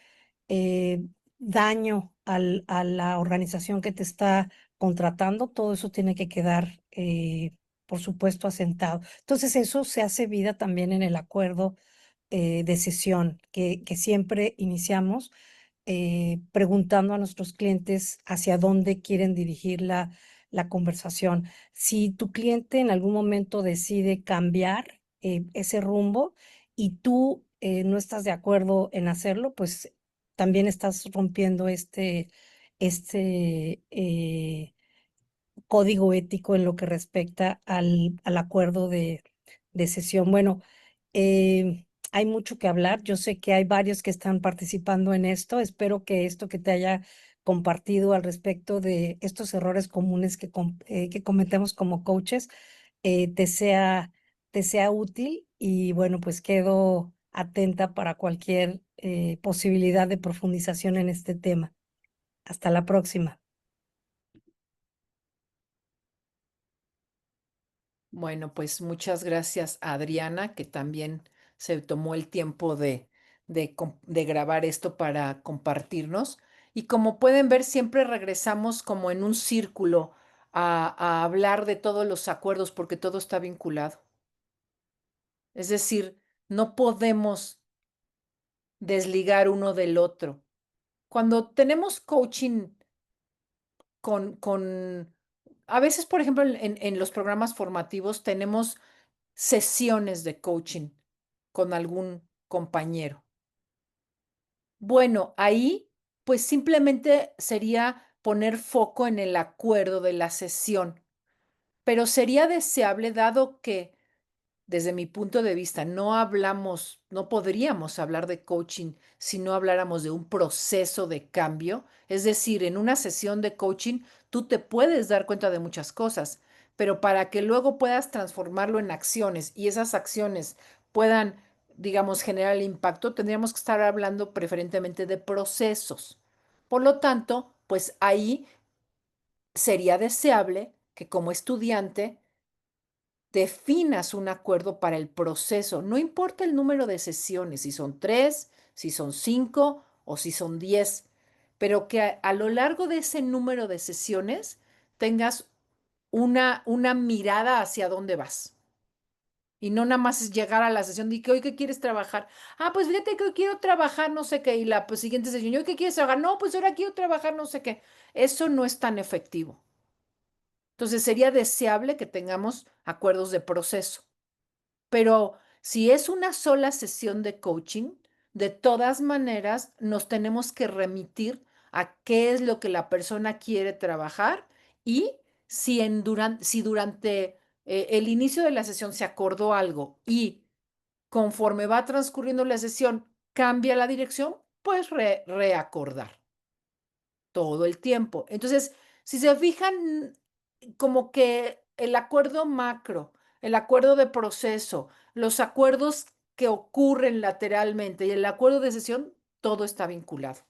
eh, daño a la organización que te está contratando, todo eso tiene que quedar por supuesto, asentado. Entonces, eso se hace vida también en el acuerdo de sesión que siempre iniciamos preguntando a nuestros clientes hacia dónde quieren dirigir la conversación. Si tu cliente en algún momento decide cambiar ese rumbo y tú no estás de acuerdo en hacerlo, pues también estás rompiendo este código ético en lo que respecta al acuerdo de sesión. Bueno, hay mucho que hablar. Yo sé que hay varios que están participando en esto. Espero que esto que te haya compartido al respecto de estos errores comunes que cometemos como coaches te sea útil y bueno, pues quedo atenta para cualquier posibilidad de profundización en este tema. Hasta la próxima. Bueno, pues muchas gracias a Adriana, que también se tomó el tiempo de grabar esto para compartirnos. Y como pueden ver, siempre regresamos como en un círculo a hablar de todos los acuerdos porque todo está vinculado. Es decir, no podemos desligar uno del otro. Cuando tenemos coaching a veces, por ejemplo, en los programas formativos tenemos sesiones de coaching con algún compañero. Bueno, ahí pues simplemente sería poner foco en el acuerdo de la sesión, pero sería deseable dado que desde mi punto de vista, no podríamos hablar de coaching si no habláramos de un proceso de cambio. Es decir, en una sesión de coaching tú te puedes dar cuenta de muchas cosas, pero para que luego puedas transformarlo en acciones y esas acciones puedan, digamos, generar el impacto, tendríamos que estar hablando preferentemente de procesos. Por lo tanto, pues ahí sería deseable que como estudiante definas un acuerdo para el proceso. No importa el número de sesiones, si son 3, si son 5 o si son 10, pero que a lo largo de ese número de sesiones tengas una mirada hacia dónde vas. Y no nada más es llegar a la sesión de que hoy qué quieres trabajar. Ah, pues fíjate que hoy quiero trabajar no sé qué. Y la pues, siguiente sesión, ¿hoy qué quieres trabajar? No, pues ahora quiero trabajar no sé qué. Eso no es tan efectivo. Entonces sería deseable que tengamos acuerdos de proceso. Pero si es una sola sesión de coaching, de todas maneras nos tenemos que remitir a qué es lo que la persona quiere trabajar y si durante el inicio de la sesión se acordó algo y conforme va transcurriendo la sesión cambia la dirección, pues reacordar todo el tiempo. Entonces, si se fijan, como que el acuerdo macro, el acuerdo de proceso, los acuerdos que ocurren lateralmente y el acuerdo de sesión, todo está vinculado.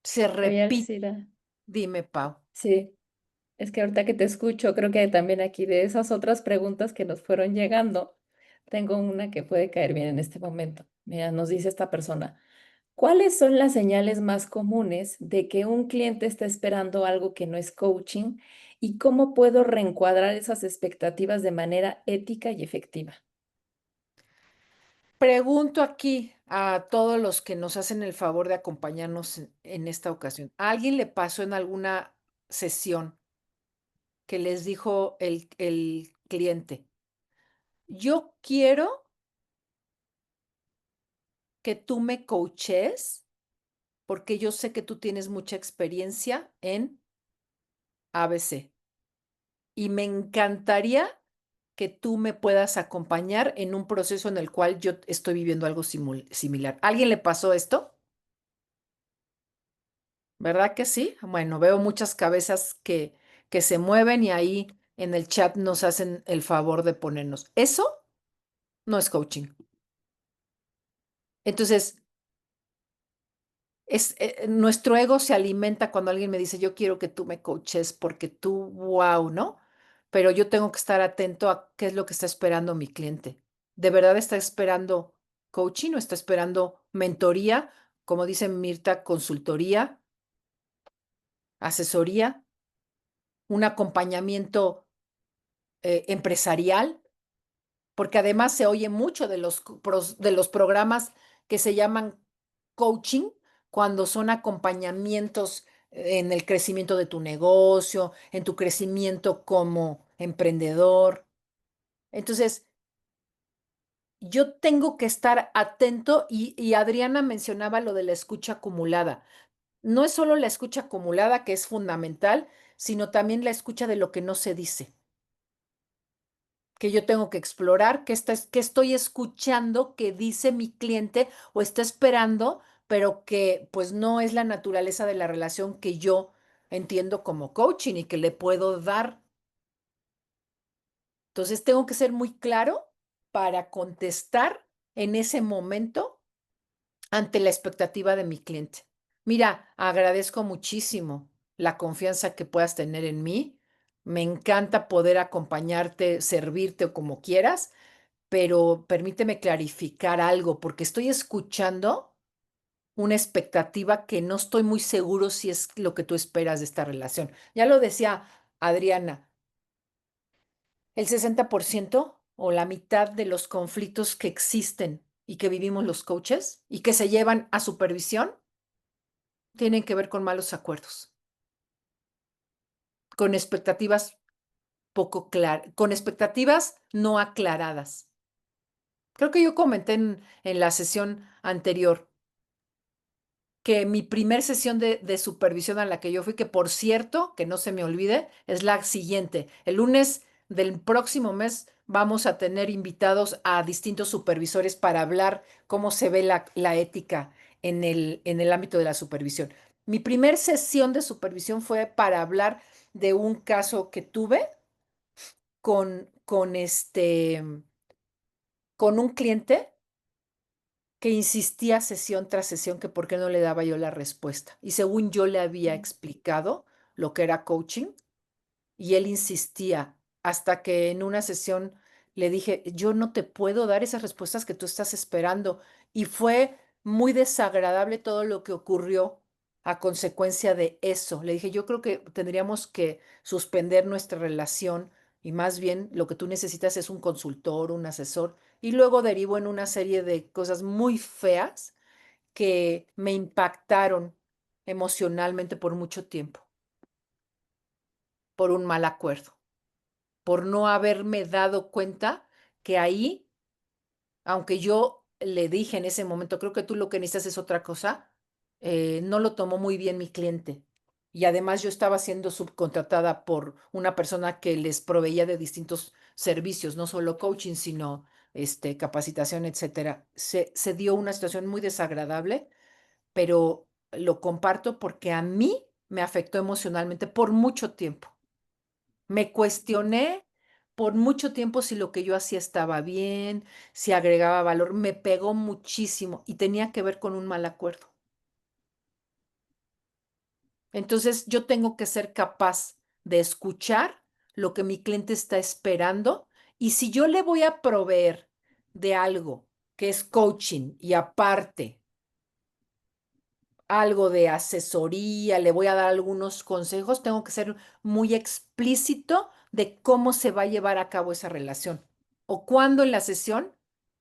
Se Oye, repite. Alcira, Dime, Pau. sí, es que ahorita que te escucho, creo que también aquí de esas otras preguntas que nos fueron llegando, tengo una que puede caer bien en este momento. Mira, nos dice esta persona, ¿cuáles son las señales más comunes de que un cliente está esperando algo que no es coaching y cómo puedo reencuadrar esas expectativas de manera ética y efectiva? Pregunto aquí a todos los que nos hacen el favor de acompañarnos en esta ocasión. ¿A alguien le pasó en alguna sesión que les dijo el cliente, yo quiero que tú me coaches porque yo sé que tú tienes mucha experiencia en ABC y me encantaría que tú me puedas acompañar en un proceso en el cual yo estoy viviendo algo similar? ¿A alguien le pasó esto? ¿Verdad que sí? Bueno, veo muchas cabezas que se mueven y ahí en el chat nos hacen el favor de ponernos. Eso no es coaching. Entonces, nuestro ego se alimenta cuando alguien me dice, yo quiero que tú me coaches porque tú, wow, ¿no? Pero yo tengo que estar atento a qué es lo que está esperando mi cliente. ¿De verdad está esperando coaching o está esperando mentoría? Como dice Mirta, consultoría, asesoría. un acompañamiento empresarial, porque además se oye mucho de los programas que se llaman coaching, cuando son acompañamientos en el crecimiento de tu negocio, en tu crecimiento como emprendedor. Entonces, yo tengo que estar atento y Adriana mencionaba lo de la escucha acumulada. No es solo la escucha acumulada, que es fundamental, sino también la escucha de lo que no se dice, que yo tengo que explorar, qué estoy escuchando que dice mi cliente o está esperando, pero que pues no es la naturaleza de la relación que yo entiendo como coaching y que le puedo dar. Entonces tengo que ser muy claro para contestar en ese momento ante la expectativa de mi cliente. Mira, agradezco muchísimo la confianza que puedas tener en mí. Me encanta poder acompañarte, servirte o como quieras, pero permíteme clarificar algo, porque estoy escuchando una expectativa que no estoy muy seguro si es lo que tú esperas de esta relación. Ya lo decía Adriana, el 60% o la mitad de los conflictos que existen y que vivimos los coaches y que se llevan a supervisión tienen que ver con malos acuerdos, con expectativas poco claras, con expectativas no aclaradas. Creo que yo comenté en la sesión anterior que mi primer sesión de supervisión a la que yo fui, que por cierto, que no se me olvide, es la siguiente. El lunes del próximo mes vamos a tener invitados a distintos supervisores para hablar cómo se ve la ética en el ámbito de la supervisión. Mi primer sesión de supervisión fue para hablar de un caso que tuve con un cliente que insistía sesión tras sesión que por qué no le daba yo la respuesta. Y según yo le había explicado lo que era coaching, y él insistía hasta que en una sesión le dije, yo no te puedo dar esas respuestas que tú estás esperando. Y fue muy desagradable todo lo que ocurrió a consecuencia de eso. Le dije, yo creo que tendríamos que suspender nuestra relación y más bien lo que tú necesitas es un consultor, un asesor. Y luego derivó en una serie de cosas muy feas que me impactaron emocionalmente por mucho tiempo, por un mal acuerdo, por no haberme dado cuenta que ahí, aunque yo le dije en ese momento, creo que tú lo que necesitas es otra cosa, no lo tomó muy bien mi cliente. Y además yo estaba siendo subcontratada por una persona que les proveía de distintos servicios, no solo coaching, sino capacitación, etcétera. Se dio una situación muy desagradable, pero lo comparto porque a mí me afectó emocionalmente por mucho tiempo. Me cuestioné por mucho tiempo si lo que yo hacía estaba bien, si agregaba valor. Me pegó muchísimo y tenía que ver con un mal acuerdo. Entonces, yo tengo que ser capaz de escuchar lo que mi cliente está esperando y si yo le voy a proveer de algo que es coaching y aparte algo de asesoría, le voy a dar algunos consejos, tengo que ser muy explícito de cómo se va a llevar a cabo esa relación o cuándo en la sesión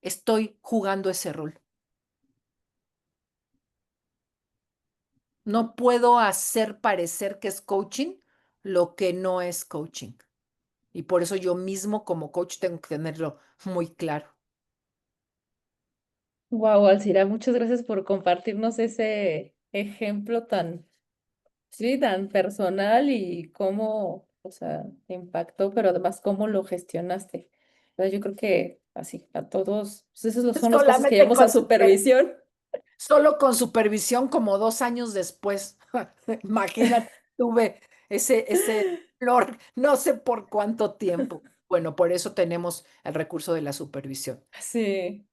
estoy jugando ese rol. No puedo hacer parecer que es coaching lo que no es coaching. Y por eso yo mismo como coach tengo que tenerlo muy claro. Wow, Alcira, muchas gracias por compartirnos ese ejemplo tan, sí, tan personal y cómo, o sea, te impactó, pero además cómo lo gestionaste. Yo creo que así, a todos, pues son los casos que Solamente llevamos a supervisión. solo con supervisión como 2 años después. Imagínate, tuve ese flor, no sé por cuánto tiempo. Bueno, por eso tenemos el recurso de la supervisión. Sí.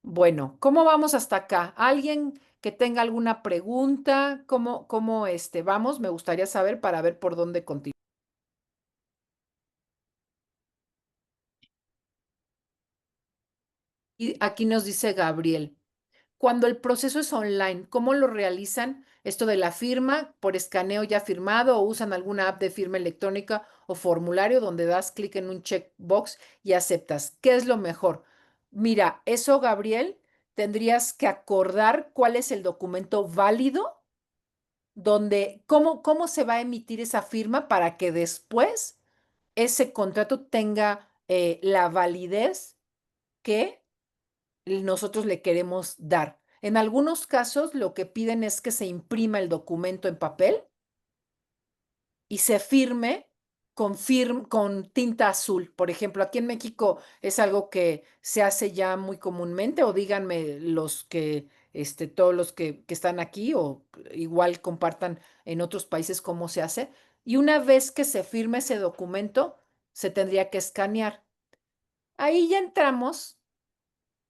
Bueno, ¿cómo vamos hasta acá? ¿Alguien que tenga alguna pregunta? ¿Cómo vamos? Me gustaría saber para ver por dónde continuar. Y aquí nos dice Gabriel. Cuando el proceso es online, ¿cómo lo realizan? esto de la firma por escaneo ya firmado o usan alguna app de firma electrónica o formulario donde das clic en un checkbox y aceptas. ¿Qué es lo mejor? Mira, eso, Gabriel, tendrías que acordar cuál es el documento válido, donde, cómo se va a emitir esa firma para que después ese contrato tenga la validez que nosotros le queremos dar. En algunos casos, lo que piden es que se imprima el documento en papel y se firme con tinta azul. Por ejemplo, aquí en México es algo que se hace ya muy comúnmente, o díganme los que, todos los que están aquí, o igual compartan en otros países cómo se hace. Y una vez que se firme ese documento, se tendría que escanear. Ahí ya entramos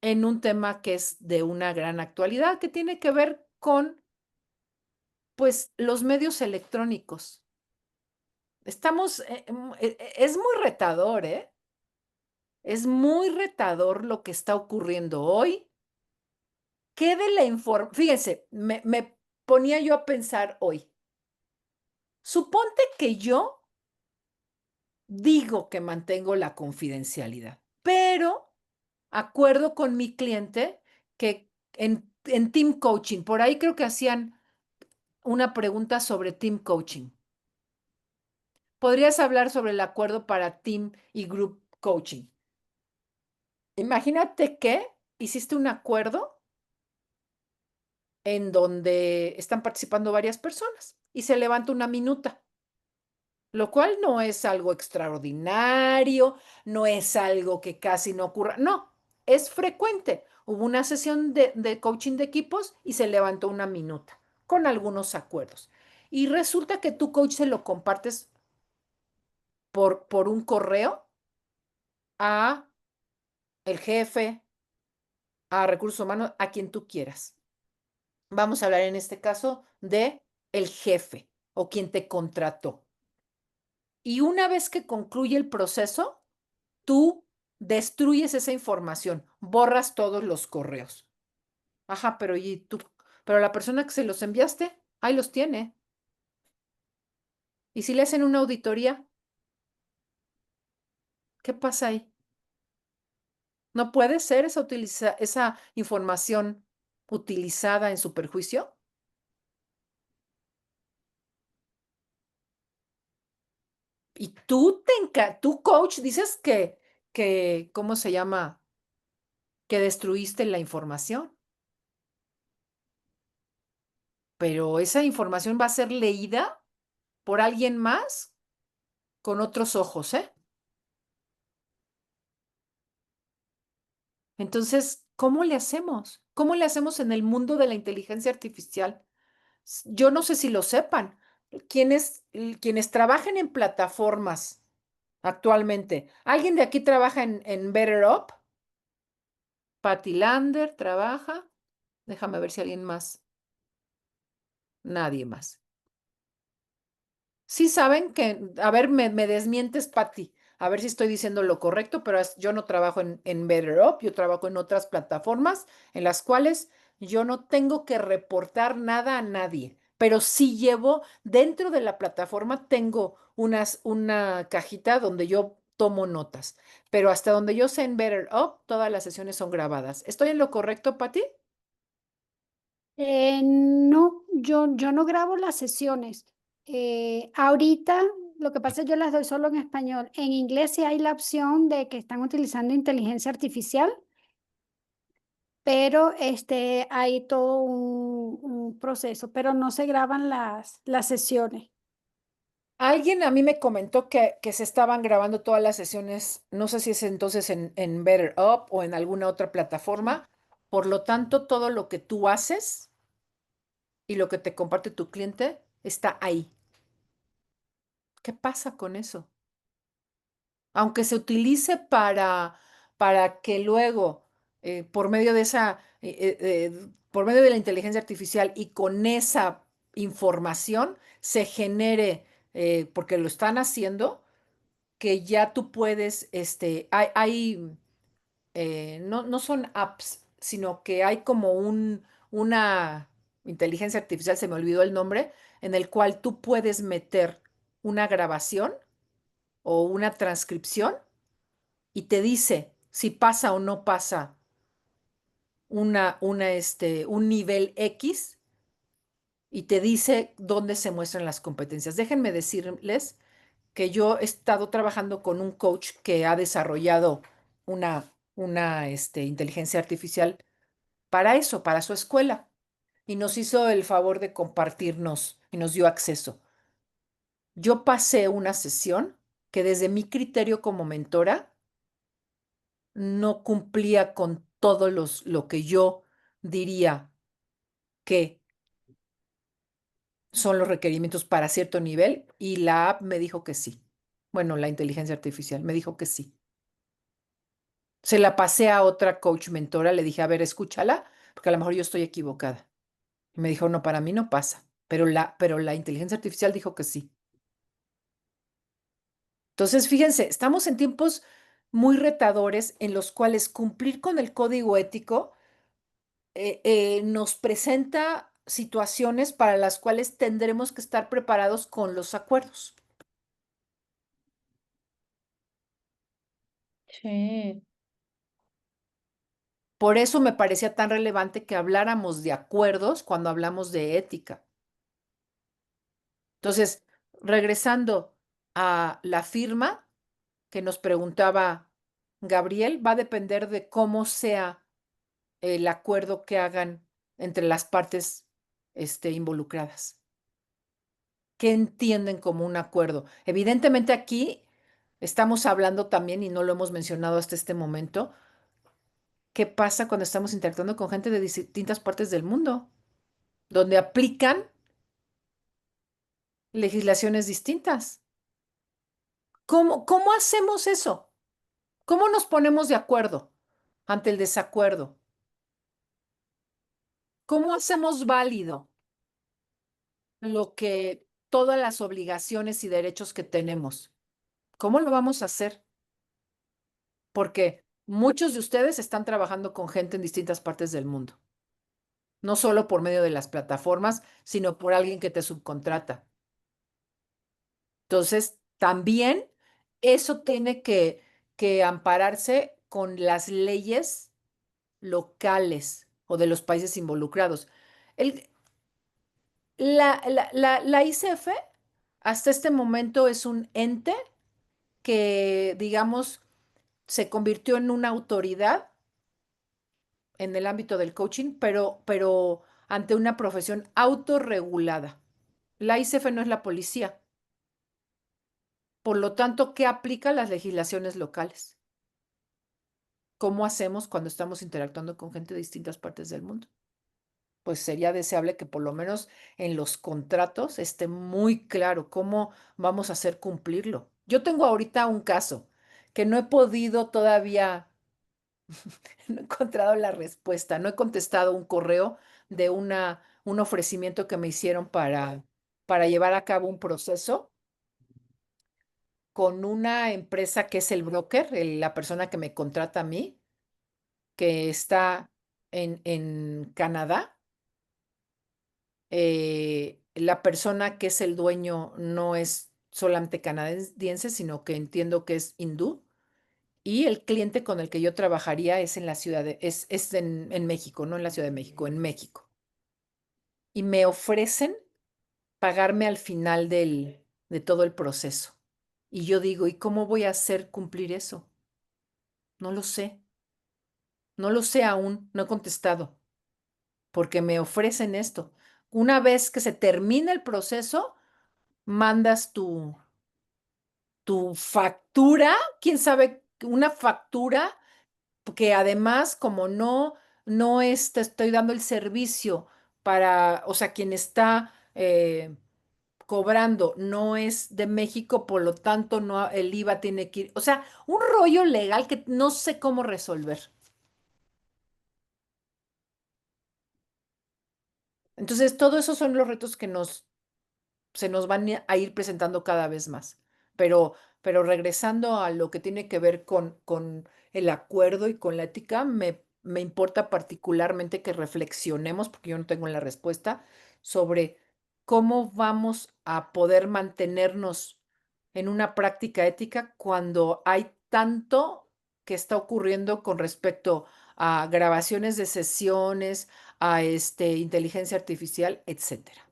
en un tema que es de una gran actualidad, que tiene que ver con, pues, los medios electrónicos. Estamos, es muy retador, ¿eh? Es muy retador lo que está ocurriendo hoy. ¿Qué de la información? Fíjense, me ponía yo a pensar hoy. Suponte que yo digo que mantengo la confidencialidad, pero acuerdo con mi cliente que en team coaching, por ahí creo que hacían una pregunta sobre team coaching. ¿Podrías hablar sobre el acuerdo para team y group coaching? Imagínate que hiciste un acuerdo en donde están participando varias personas y se levanta una minuta, lo cual no es algo extraordinario, no es algo que casi no ocurra, no, es frecuente. Hubo una sesión de coaching de equipos y se levantó una minuta con algunos acuerdos. Y resulta que tu coach se lo compartes por un correo a el jefe, a recursos humanos, a quien tú quieras. Vamos a hablar en este caso de el jefe o quien te contrató. Y una vez que concluye el proceso, tú destruyes esa información, borras todos los correos. Ajá, pero ¿y tú? Pero la persona que se los enviaste, ahí los tiene. ¿Y si le hacen una auditoría? ¿Qué pasa ahí? ¿No puede ser esa información utilizada en su perjuicio? Y tú coach, dices ¿cómo se llama? Que destruiste la información. Pero esa información va a ser leída por alguien más con otros ojos, ¿eh? Entonces, ¿cómo le hacemos? ¿Cómo le hacemos en el mundo de la inteligencia artificial? Yo no sé si lo sepan. Quienes trabajen en plataformas actualmente, ¿alguien de aquí trabaja en BetterUp? Patty Lander trabaja. Déjame ver si alguien más. Nadie más. Sí saben que, a ver, me desmientes, Patty, a ver si estoy diciendo lo correcto, pero yo no trabajo en BetterUp, yo trabajo en otras plataformas en las cuales yo no tengo que reportar nada a nadie, pero sí llevo dentro de la plataforma, tengo una cajita donde yo tomo notas, pero hasta donde yo sé en BetterUp, todas las sesiones son grabadas. ¿Estoy en lo correcto, Patty? No, yo no grabo las sesiones. Ahorita lo que pasa es que yo las doy solo en español. En inglés sí hay la opción de que están utilizando inteligencia artificial, pero hay todo un proceso, pero no se graban las sesiones. Alguien a mí me comentó que se estaban grabando todas las sesiones, no sé si es entonces en BetterUp o en alguna otra plataforma. Por lo tanto, todo lo que tú haces y lo que te comparte tu cliente está ahí. ¿Qué pasa con eso? Aunque se utilice para que luego, por medio de por medio de la inteligencia artificial y con esa información se genere, porque lo están haciendo, que ya tú puedes, no son apps, sino que hay como una, inteligencia artificial, se me olvidó el nombre, en el cual tú puedes meter una grabación o una transcripción y te dice si pasa o no pasa un nivel X y te dice dónde se muestran las competencias. Déjenme decirles que yo he estado trabajando con un coach que ha desarrollado una inteligencia artificial para eso, para su escuela, y nos hizo el favor de compartirnos y nos dio acceso. Yo pasé una sesión que desde mi criterio como mentora no cumplía con todo lo que yo diría que son los requerimientos para cierto nivel y la app me dijo que sí. Bueno, la inteligencia artificial me dijo que sí. Se la pasé a otra coach mentora, le dije, a ver, escúchala, porque a lo mejor yo estoy equivocada. Y me dijo, no, para mí no pasa, pero la inteligencia artificial dijo que sí. Entonces, fíjense, estamos en tiempos muy retadores en los cuales cumplir con el código ético nos presenta situaciones para las cuales tendremos que estar preparados con los acuerdos. Sí, Por eso me parecía tan relevante que habláramos de acuerdos cuando hablamos de ética. Entonces, regresando a la firma que nos preguntaba Gabriel, va a depender de cómo sea el acuerdo que hagan entre las partes involucradas. ¿Qué entienden como un acuerdo? Evidentemente aquí estamos hablando también, y no lo hemos mencionado hasta este momento, qué pasa cuando estamos interactuando con gente de distintas partes del mundo, donde aplican legislaciones distintas. ¿Cómo hacemos eso? ¿Cómo nos ponemos de acuerdo ante el desacuerdo? ¿Cómo hacemos válido lo que todas las obligaciones y derechos que tenemos? ¿Cómo lo vamos a hacer? Porque muchos de ustedes están trabajando con gente en distintas partes del mundo, no solo por medio de las plataformas, sino por alguien que te subcontrata. Entonces, también eso tiene que ampararse con las leyes locales o de los países involucrados. El, la ICF hasta este momento es un ente que, digamos, se convirtió en una autoridad en el ámbito del coaching, pero ante una profesión autorregulada. La ICF no es la policía. Por lo tanto, ¿qué aplica las legislaciones locales? ¿Cómo hacemos cuando estamos interactuando con gente de distintas partes del mundo? Pues sería deseable que por lo menos en los contratos esté muy claro cómo vamos a hacer cumplirlo. Yo tengo ahorita un caso que no he podido todavía, no he encontrado la respuesta, no he contestado un correo de un ofrecimiento que me hicieron para llevar a cabo un proceso con una empresa que es el broker, la persona que me contrata a mí, que está en Canadá. La persona que es el dueño no es solamente canadiense, sino que entiendo que es hindú. Y el cliente con el que yo trabajaría es en la ciudad es en México, no en la Ciudad de México, en México. Y me ofrecen pagarme al final de todo el proceso. Y yo digo, ¿y cómo voy a hacer cumplir eso? No lo sé. No lo sé aún, no he contestado, porque me ofrecen esto. Una vez que se termina el proceso, mandas tu factura, quién sabe, una factura que además como no te estoy dando el servicio para, o sea, quien está cobrando no es de México, por lo tanto no, el IVA tiene que ir, o sea, un rollo legal que no sé cómo resolver. Entonces, todo esos son los retos que se nos van a ir presentando cada vez más. Pero regresando a lo que tiene que ver con el acuerdo y con la ética, me importa particularmente que reflexionemos, porque yo no tengo la respuesta, sobre cómo vamos a poder mantenernos en una práctica ética cuando hay tanto que está ocurriendo con respecto a grabaciones de sesiones, a inteligencia artificial, etcétera.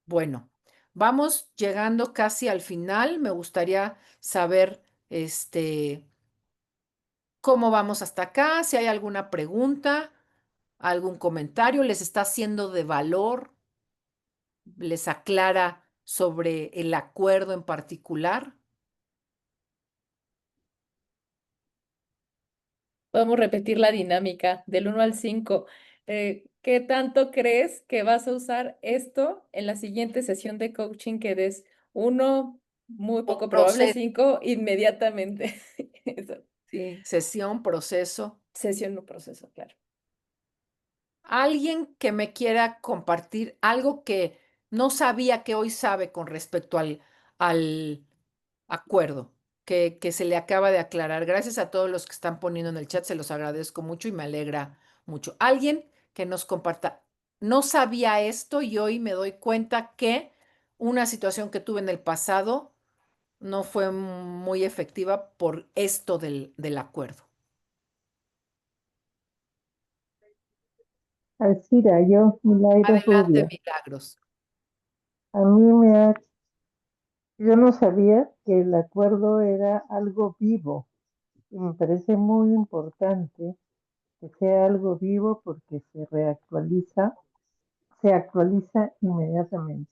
Bueno, vamos llegando casi al final. Me gustaría saber, cómo vamos hasta acá, si hay alguna pregunta, algún comentario, les está siendo de valor, les aclara sobre el acuerdo en particular. Podemos repetir la dinámica del 1 al 5. ¿Qué tanto crees que vas a usar esto en la siguiente sesión de coaching que des? 1, muy poco probable, Proceso. 5, inmediatamente. Eso. Sí, sesión, proceso. Sesión o proceso, claro. Alguien que me quiera compartir algo que no sabía que hoy sabe con respecto al acuerdo que se le acaba de aclarar. Gracias a todos los que están poniendo en el chat, se los agradezco mucho y me alegra mucho. Alguien que nos comparta, no sabía esto y hoy me doy cuenta que una situación que tuve en el pasado no fue muy efectiva por esto del acuerdo. Alcira, yo, Milagros Adelante, Rubio. Milagros. A mí yo no sabía que el acuerdo era algo vivo y me parece muy importante que sea algo vivo porque se actualiza inmediatamente.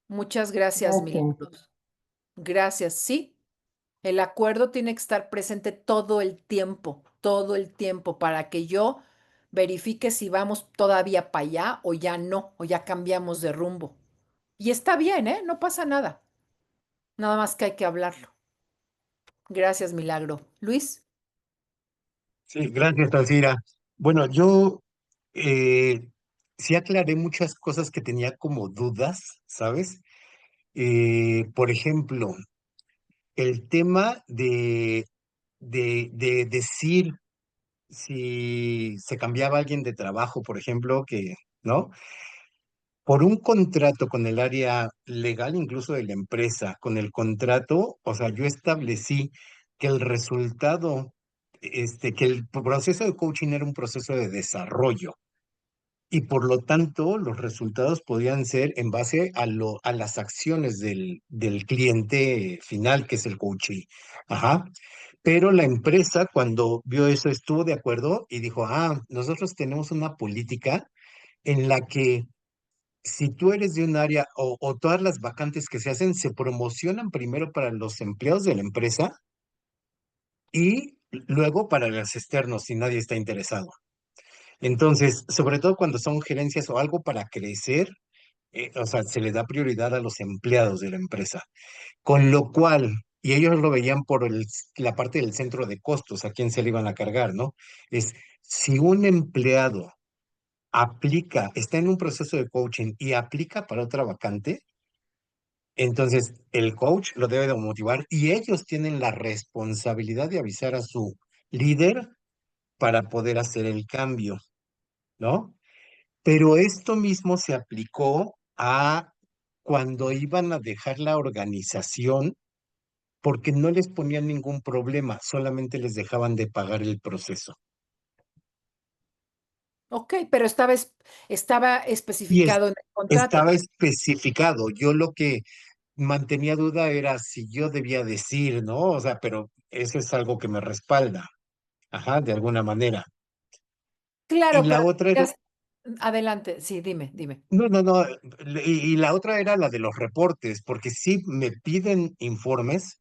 Muchas gracias, Gracias. Milagros. Gracias, sí. El acuerdo tiene que estar presente todo el tiempo, para que yo verifique si vamos todavía para allá o ya no, o ya cambiamos de rumbo. Y está bien, ¿eh? No pasa nada. Nada más que hay que hablarlo. Gracias, Milagro. Luis. Sí, gracias, Alcira. Bueno, yo sí aclaré muchas cosas que tenía como dudas, ¿sabes? Por ejemplo, el tema de decir si se cambiaba alguien de trabajo, por ejemplo, que, ¿no? Por un contrato con el área legal, incluso de la empresa, con el contrato, o sea, yo establecí que el resultado, que el proceso de coaching era un proceso de desarrollo y por lo tanto los resultados podían ser en base a las acciones del cliente final, que es el coachee. Ajá. Pero la empresa, cuando vio eso, estuvo de acuerdo y dijo, nosotros tenemos una política en la que si tú eres de un área o todas las vacantes que se hacen se promocionan primero para los empleados de la empresa y luego para los externos si nadie está interesado. Entonces, sobre todo cuando son gerencias o algo para crecer, o sea, se le da prioridad a los empleados de la empresa. Con lo cual, y ellos lo veían por la parte del centro de costos, a quién se le iban a cargar, ¿no? Es si un empleado está en un proceso de coaching y aplica para otra vacante, entonces el coach lo debe de motivar y ellos tienen la responsabilidad de avisar a su líder para poder hacer el cambio, ¿no? Pero esto mismo se aplicó a cuando iban a dejar la organización porque no les ponían ningún problema, solamente les dejaban de pagar el proceso. Ok, pero estaba Y especificado en el contrato. estaba especificado. Yo lo que mantenía duda era si yo debía decir, ¿no? O sea, pero eso es algo que me respalda, ajá, de alguna manera. Y Claro, la pero otra era, adelante, sí, dime. no, y la otra era la de los reportes, porque sí me piden informes,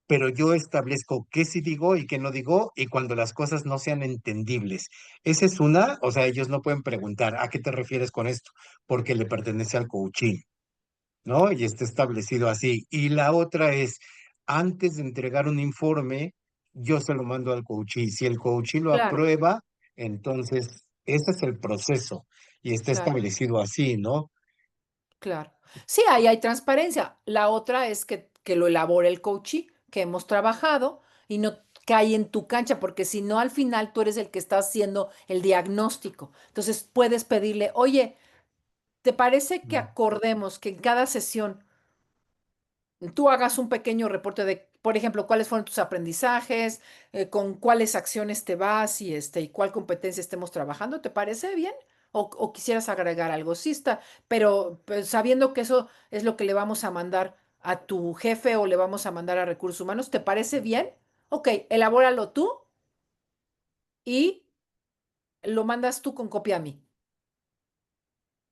pero yo establezco qué sí digo y qué no digo, y cuando las cosas no sean entendibles. Esa es una, o sea, ellos no pueden preguntar, ¿a qué te refieres con esto? Porque le pertenece al coaching, ¿no? Y está establecido así. Y la otra es, antes de entregar un informe, yo se lo mando al coachee. Si el coachee lo Claro, aprueba, entonces ese es el proceso y está claro. establecido así, ¿no? Claro. Sí, ahí hay transparencia. La otra es que lo elabore el coachee, que hemos trabajado y no hay en tu cancha, porque si no, al final tú eres el que está haciendo el diagnóstico. Entonces puedes pedirle, oye, ¿te parece que acordemos que en cada sesión tú hagas un pequeño reporte de, por ejemplo, cuáles fueron tus aprendizajes, con cuáles acciones te vas y cuál competencia estemos trabajando? ¿Te parece bien? O quisieras agregar algo? Sí está, pero pues, sabiendo que eso es lo que le vamos a mandar a tu jefe o le vamos a mandar a recursos humanos, ¿te parece bien? Ok, elabóralo tú y lo mandas tú con copia a mí.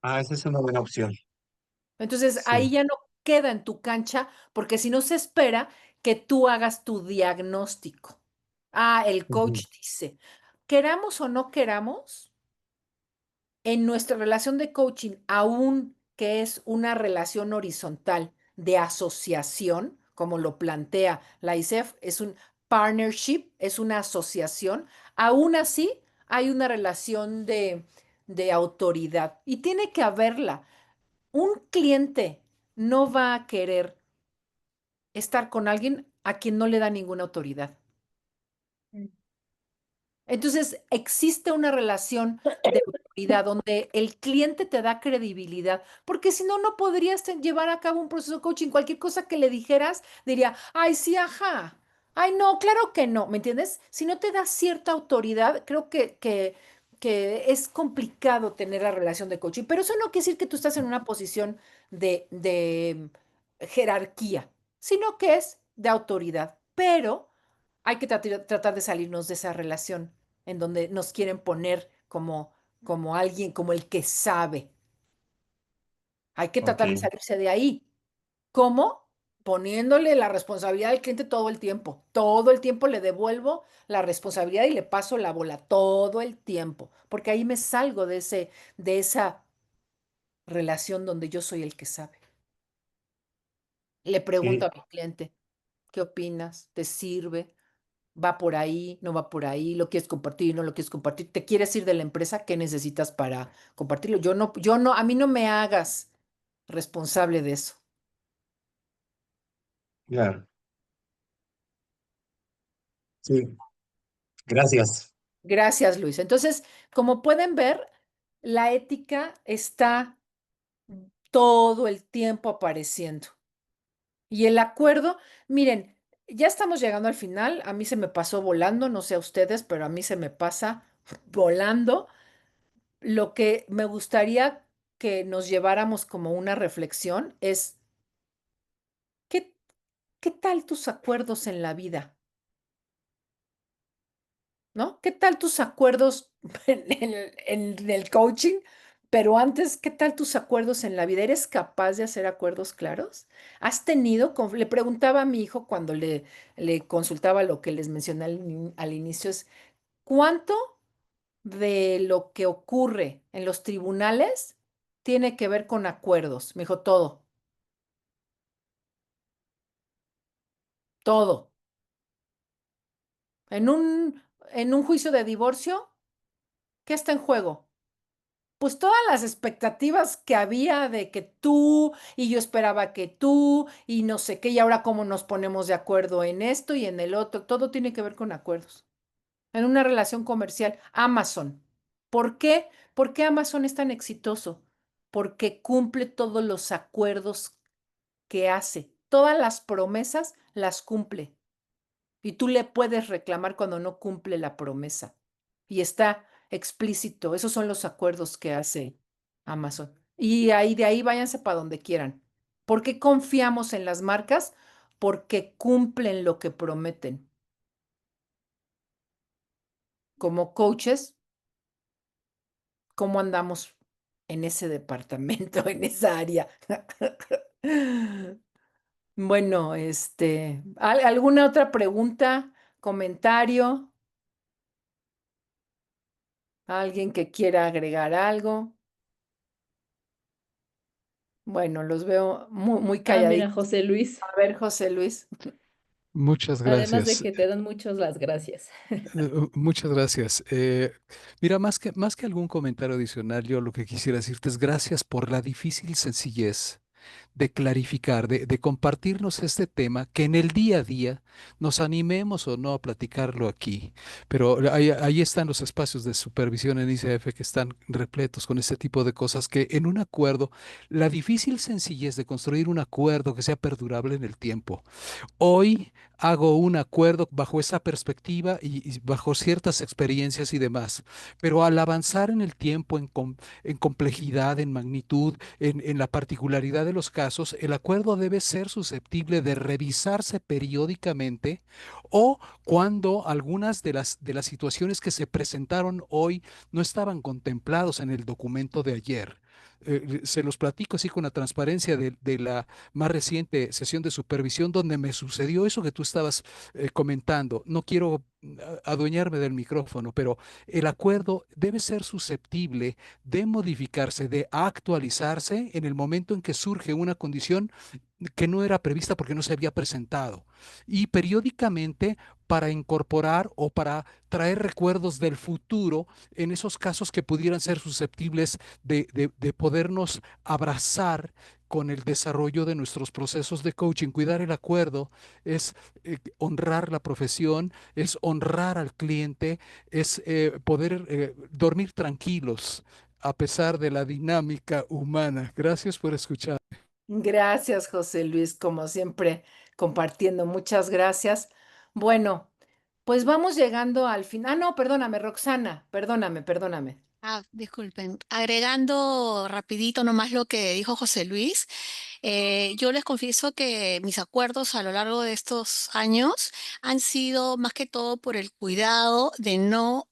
Ah, esa es una buena opción. Entonces ahí Sí. ya no queda en tu cancha, porque si no se espera que tú hagas tu diagnóstico. Ah, el Ujú. coach dice, queramos o no queramos, en nuestra relación de coaching, aún que es una relación horizontal de asociación, como lo plantea la ICEF, es un partnership, es una asociación, aún así hay una relación de autoridad y tiene que haberla. Un cliente no va a querer estar con alguien a quien no le da ninguna autoridad. Entonces, existe una relación de autoridad donde el cliente te da credibilidad, porque si no, no podrías llevar a cabo un proceso de coaching. Cualquier cosa que le dijeras, diría, ay, sí, ajá, ay, no, claro que no, ¿me entiendes? Si no te da cierta autoridad, creo que es complicado tener la relación de coaching, pero eso no quiere decir que tú estás en una posición de jerarquía, sino que es de autoridad, pero hay que tratar de salirnos de esa relación en donde nos quieren poner como alguien, como el que sabe. Hay que Ok, tratar de salirse de ahí. ¿Cómo? Poniéndole la responsabilidad al cliente todo el tiempo. Todo el tiempo le devuelvo la responsabilidad y le paso la bola todo el tiempo, porque ahí me salgo de esa relación donde yo soy el que sabe. Le pregunto sí, a mi cliente, ¿qué opinas? ¿Te sirve? ¿Va por ahí? ¿No va por ahí? ¿Lo quieres compartir? ¿No lo quieres compartir? ¿Te quieres ir de la empresa? ¿Qué necesitas para compartirlo? Yo no, a mí no me hagas responsable de eso. claro. Sí, gracias. Gracias, Luis. Entonces, como pueden ver, la ética está todo el tiempo apareciendo. Y el acuerdo, miren, ya estamos llegando al final. A mí se me pasó volando, no sé a ustedes, pero a mí se me pasa volando. Lo que me gustaría que nos lleváramos como una reflexión es, ¿qué, qué tal tus acuerdos en la vida? ¿No? ¿Qué tal tus acuerdos en el coaching? Pero antes, ¿qué tal tus acuerdos en la vida? ¿Eres capaz de hacer acuerdos claros? ¿Has tenido, le preguntaba a mi hijo cuando le consultaba lo que les mencioné al inicio, es, ¿cuánto de lo que ocurre en los tribunales tiene que ver con acuerdos? Me dijo, todo, todo. En un juicio de divorcio, ¿qué está en juego? Pues todas las expectativas que había de que tú y yo esperaba que tú y no sé qué, y ahora cómo nos ponemos de acuerdo en esto y en el otro, todo tiene que ver con acuerdos. En una relación comercial, Amazon. ¿Por qué? ¿Por qué Amazon es tan exitoso? Porque cumple todos los acuerdos que hace. Todas las promesas las cumple. Y tú le puedes reclamar cuando no cumple la promesa. Y está explícito. Esos son los acuerdos que hace Amazon. Y ahí de ahí váyanse para donde quieran. ¿Por qué confiamos en las marcas? Porque cumplen lo que prometen. Como coaches, ¿cómo andamos en ese departamento, en esa área? Bueno, ¿alguna otra pregunta, comentario? ¿Alguien que quiera agregar algo? Bueno, los veo muy, muy Ah, mira, calladitos. José Luis, A ver, José Luis. Muchas además de gracias. que te dan muchas las gracias. Muchas gracias. Mira, más que algún comentario adicional, yo lo que quisiera decirte es gracias por la difícil sencillez de clarificar, de compartirnos este tema, que en el día a día nos animemos o no a platicarlo aquí. Pero ahí están los espacios de supervisión en ICF que están repletos con este tipo de cosas que en un acuerdo, la difícil sencillez de construir un acuerdo que sea perdurable en el tiempo. Hoy hago un acuerdo bajo esa perspectiva y bajo ciertas experiencias y demás, pero al avanzar en el tiempo, en complejidad, en magnitud, en la particularidad de los casos, el acuerdo debe ser susceptible de revisarse periódicamente o cuando algunas de las situaciones que se presentaron hoy no estaban contemplados en el documento de ayer. Se los platico así con la transparencia de la más reciente sesión de supervisión donde me sucedió eso que tú estabas comentando. No quiero adueñarme del micrófono, pero el acuerdo debe ser susceptible de modificarse, de actualizarse en el momento en que surge una condición que no era prevista porque no se había presentado. Y periódicamente para incorporar o para traer recuerdos del futuro en esos casos que pudieran ser susceptibles de podernos abrazar con el desarrollo de nuestros procesos de coaching. Cuidar el acuerdo es honrar la profesión, es honrar al cliente, es poder dormir tranquilos a pesar de la dinámica humana. Gracias por escuchar. Gracias, José Luis, como siempre, compartiendo. Muchas gracias. Bueno, pues vamos llegando al final. Ah, no, perdóname, Roxana, perdóname. Disculpen, agregando rapidito nomás lo que dijo José Luis, yo les confieso que mis acuerdos a lo largo de estos años han sido más que todo por el cuidado de no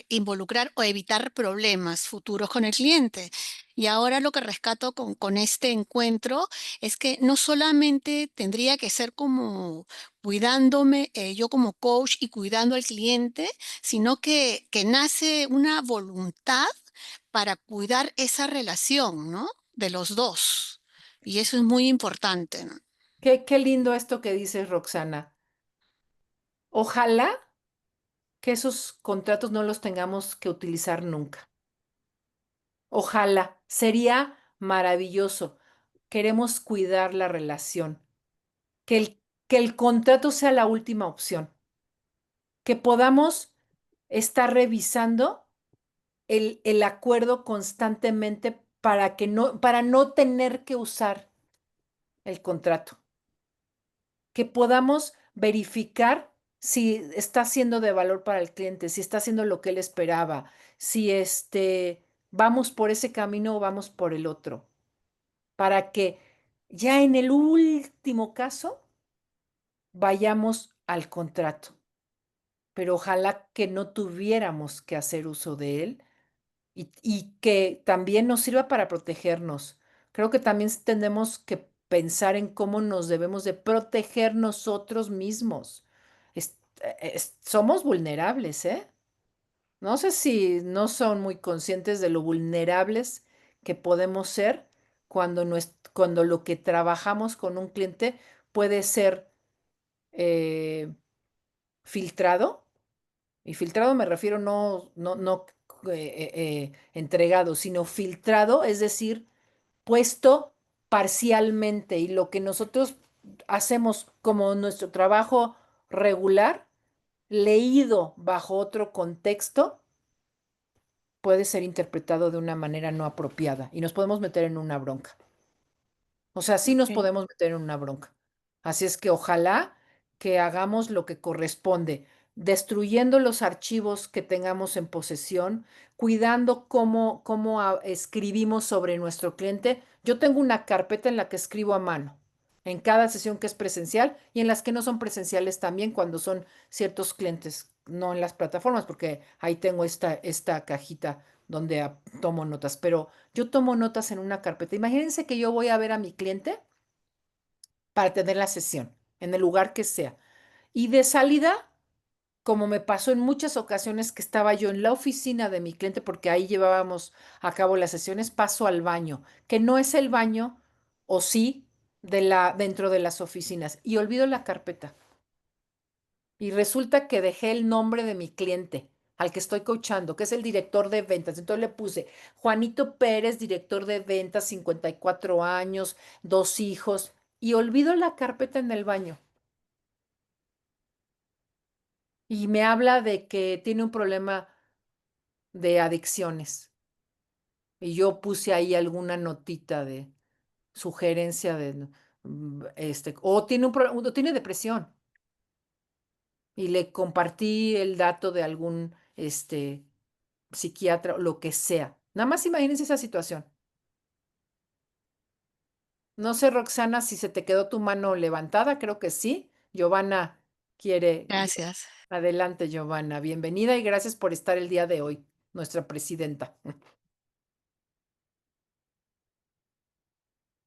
involucrar o evitar problemas futuros con el cliente. Y ahora lo que rescato con este encuentro es que no solamente tendría que ser como cuidándome yo como coach y cuidando al cliente, sino que nace una voluntad para cuidar esa relación, ¿no? De los dos. Y eso es muy importante, ¿no? Qué lindo esto que dices, Roxana. Ojalá que esos contratos no los tengamos que utilizar nunca. Ojalá, sería maravilloso. Queremos cuidar la relación, que el contrato sea la última opción, que podamos estar revisando el acuerdo constantemente para no tener que usar el contrato, que podamos verificar si está siendo de valor para el cliente, si está haciendo lo que él esperaba, si vamos por ese camino o vamos por el otro, para que ya en el último caso vayamos al contrato. Pero ojalá que no tuviéramos que hacer uso de él y que también nos sirva para protegernos. Creo que también tenemos que pensar en cómo nos debemos de proteger nosotros mismos. Somos vulnerables, ¿eh? No sé si no son muy conscientes de lo vulnerables que podemos ser cuando lo que trabajamos con un cliente puede ser eh, filtrado. Y filtrado me refiero no entregado, sino filtrado, es decir, puesto parcialmente. Y lo que nosotros hacemos como nuestro trabajo regular, leído bajo otro contexto, puede ser interpretado de una manera no apropiada y nos podemos meter en una bronca. O sea, sí nos Ok. podemos meter en una bronca. Así es que ojalá que hagamos lo que corresponde, destruyendo los archivos que tengamos en posesión, cuidando cómo escribimos sobre nuestro cliente. Yo tengo una carpeta en la que escribo a mano, en cada sesión que es presencial y en las que no son presenciales también cuando son ciertos clientes, no en las plataformas, porque ahí tengo esta cajita donde tomo notas, pero yo tomo notas en una carpeta. Imagínense que yo voy a ver a mi cliente para tener la sesión, en el lugar que sea. Y de salida, como me pasó en muchas ocasiones que estaba yo en la oficina de mi cliente, porque ahí llevábamos a cabo las sesiones, paso al baño, que no es el baño, o sí, dentro de las oficinas, y olvido la carpeta. Y resulta que dejé el nombre de mi cliente, al que estoy coachando, que es el director de ventas. Entonces le puse Juanito Pérez, director de ventas, 54 años, 2 hijos, y olvido la carpeta en el baño. Y me habla de que tiene un problema de adicciones. Y yo puse ahí alguna notita de sugerencia de, o tiene o tiene depresión. Y le compartí el dato de algún, psiquiatra o lo que sea. Nada más imagínense esa situación. No sé, Roxana, si se te quedó tu mano levantada, creo que sí. Giovanna quiere. Gracias. Adelante, Giovanna. Bienvenida y gracias por estar el día de hoy, nuestra presidenta.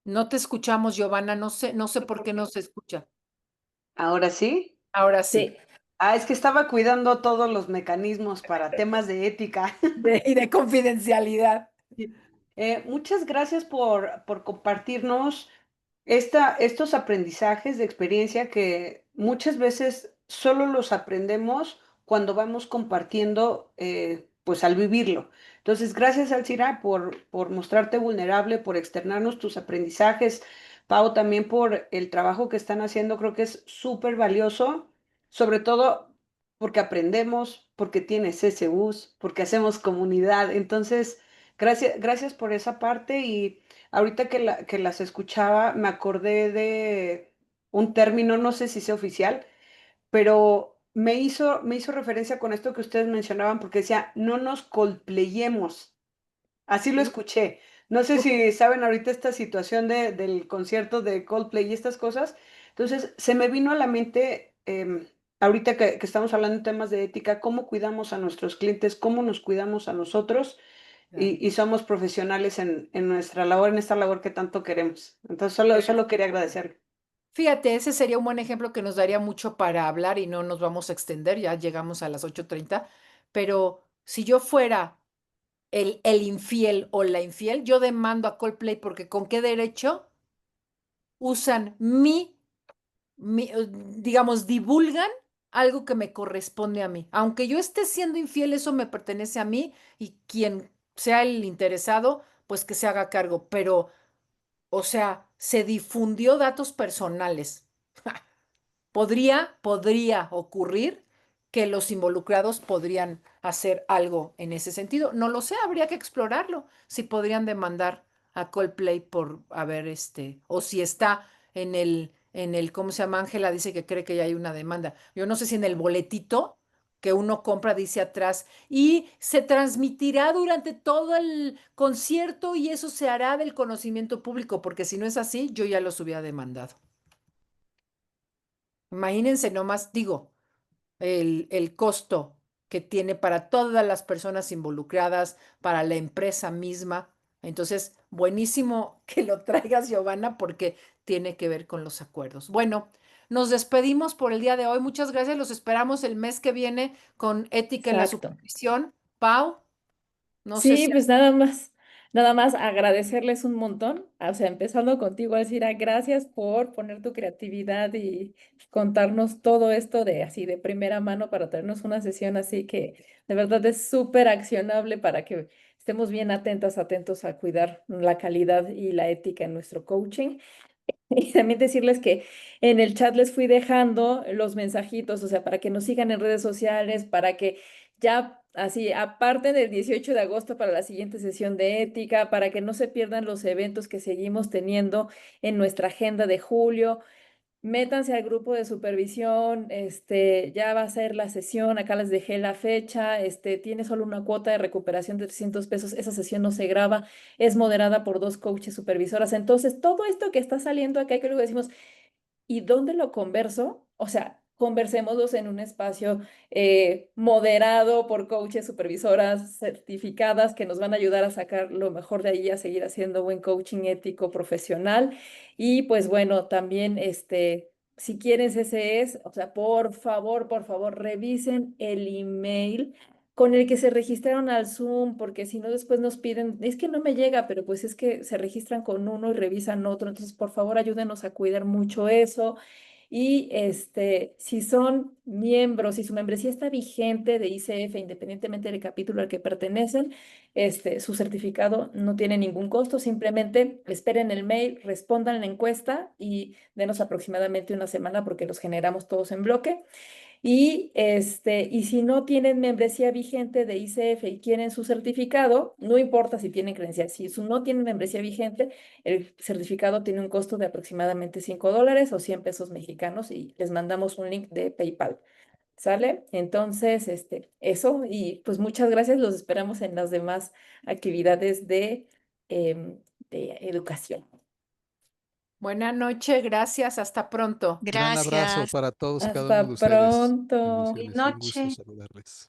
No te escuchamos, Giovanna. No sé por qué no se escucha. ¿Ahora sí? Ahora sí. Sí, Es que estaba cuidando todos los mecanismos para temas de ética. Y de confidencialidad. Muchas gracias por compartirnos estos aprendizajes de experiencia que muchas veces solo los aprendemos cuando vamos compartiendo, pues al vivirlo. Entonces, gracias, Alcira, por mostrarte vulnerable, por externarnos tus aprendizajes. Pau, también por el trabajo que están haciendo, creo que es súper valioso, sobre todo porque aprendemos, porque tienes CSUs, porque hacemos comunidad. Entonces, gracias por esa parte. Y ahorita que las escuchaba, me acordé de un término, no sé si sea oficial, pero me hizo referencia con esto que ustedes mencionaban, porque decía, no nos coldplayemos. Así lo escuché. No sé si saben ahorita esta situación del concierto de Coldplay y estas cosas. Entonces, se me vino a la mente, ahorita que estamos hablando de temas de ética, cómo cuidamos a nuestros clientes, cómo nos cuidamos a nosotros y somos profesionales en nuestra labor, en esta labor que tanto queremos. Entonces, solo quería agradecerle. Fíjate, ese sería un buen ejemplo que nos daría mucho para hablar y no nos vamos a extender, ya llegamos a las 8:30, pero si yo fuera el infiel o la infiel, yo demando a Coldplay porque ¿con qué derecho usan digamos, divulgan algo que me corresponde a mí? Aunque yo esté siendo infiel, eso me pertenece a mí y quien sea el interesado, pues que se haga cargo, pero, o sea, se difundió datos personales. Podría ocurrir que los involucrados podrían hacer algo en ese sentido. No lo sé, habría que explorarlo. Si podrían demandar a Coldplay por haber o si está ¿cómo se llama? Ángela dice que cree que ya hay una demanda. Yo no sé si en el boletito que uno compra dice atrás y se transmitirá durante todo el concierto y eso se hará del conocimiento público, porque si no es así, yo ya los hubiera demandado. Imagínense nomás, digo, el costo que tiene para todas las personas involucradas, para la empresa misma. Entonces, buenísimo que lo traigas, Giovanna, porque tiene que ver con los acuerdos. Bueno, nos despedimos por el día de hoy. Muchas gracias. Los esperamos el mes que viene con Ética en la exacto. Supervisión. Pau, no sé Sí, si... pues nada más agradecerles un montón, o sea, empezando contigo, Alcira, gracias por poner tu creatividad y contarnos todo esto de así de primera mano para tenernos una sesión así que de verdad es súper accionable para que estemos bien atentos a cuidar la calidad y la ética en nuestro coaching. Y también decirles que en el chat les fui dejando los mensajitos, o sea, para que nos sigan en redes sociales, para que ya así, aparte del 18 de agosto para la siguiente sesión de ética, para que no se pierdan los eventos que seguimos teniendo en nuestra agenda de julio. Métanse al grupo de supervisión, ya va a ser la sesión, acá les dejé la fecha, tiene solo una cuota de recuperación de 300 pesos, esa sesión no se graba, es moderada por 2 coaches supervisoras. Entonces, todo esto que está saliendo acá, que luego decimos, ¿y dónde lo converso? O sea, conversémoslos en un espacio moderado por coaches, supervisoras certificadas que nos van a ayudar a sacar lo mejor de ahí, a seguir haciendo buen coaching ético, profesional. Y pues bueno, también si quieren CCEs, o sea, por favor, revisen el email con el que se registraron al Zoom, porque si no después nos piden, es que no me llega, pero pues es que se registran con uno y revisan otro, entonces por favor ayúdenos a cuidar mucho eso. Y si son miembros, si su membresía está vigente de ICF, independientemente del capítulo al que pertenecen, su certificado no tiene ningún costo, simplemente esperen el mail, respondan la encuesta y denos aproximadamente una semana porque los generamos todos en bloque. Y si no tienen membresía vigente de ICF y quieren su certificado, no importa si tienen credencial, si no tienen membresía vigente, el certificado tiene un costo de aproximadamente $5 o 100 pesos mexicanos y les mandamos un link de PayPal. ¿Sale? Entonces, eso, y pues muchas gracias, los esperamos en las demás actividades de educación. Buenas noches, gracias, hasta pronto. Gran abrazo Gracias. para todos y cada uno de Hasta ustedes. Buenas pronto. Bendiciones, un gusto noches. saludarles.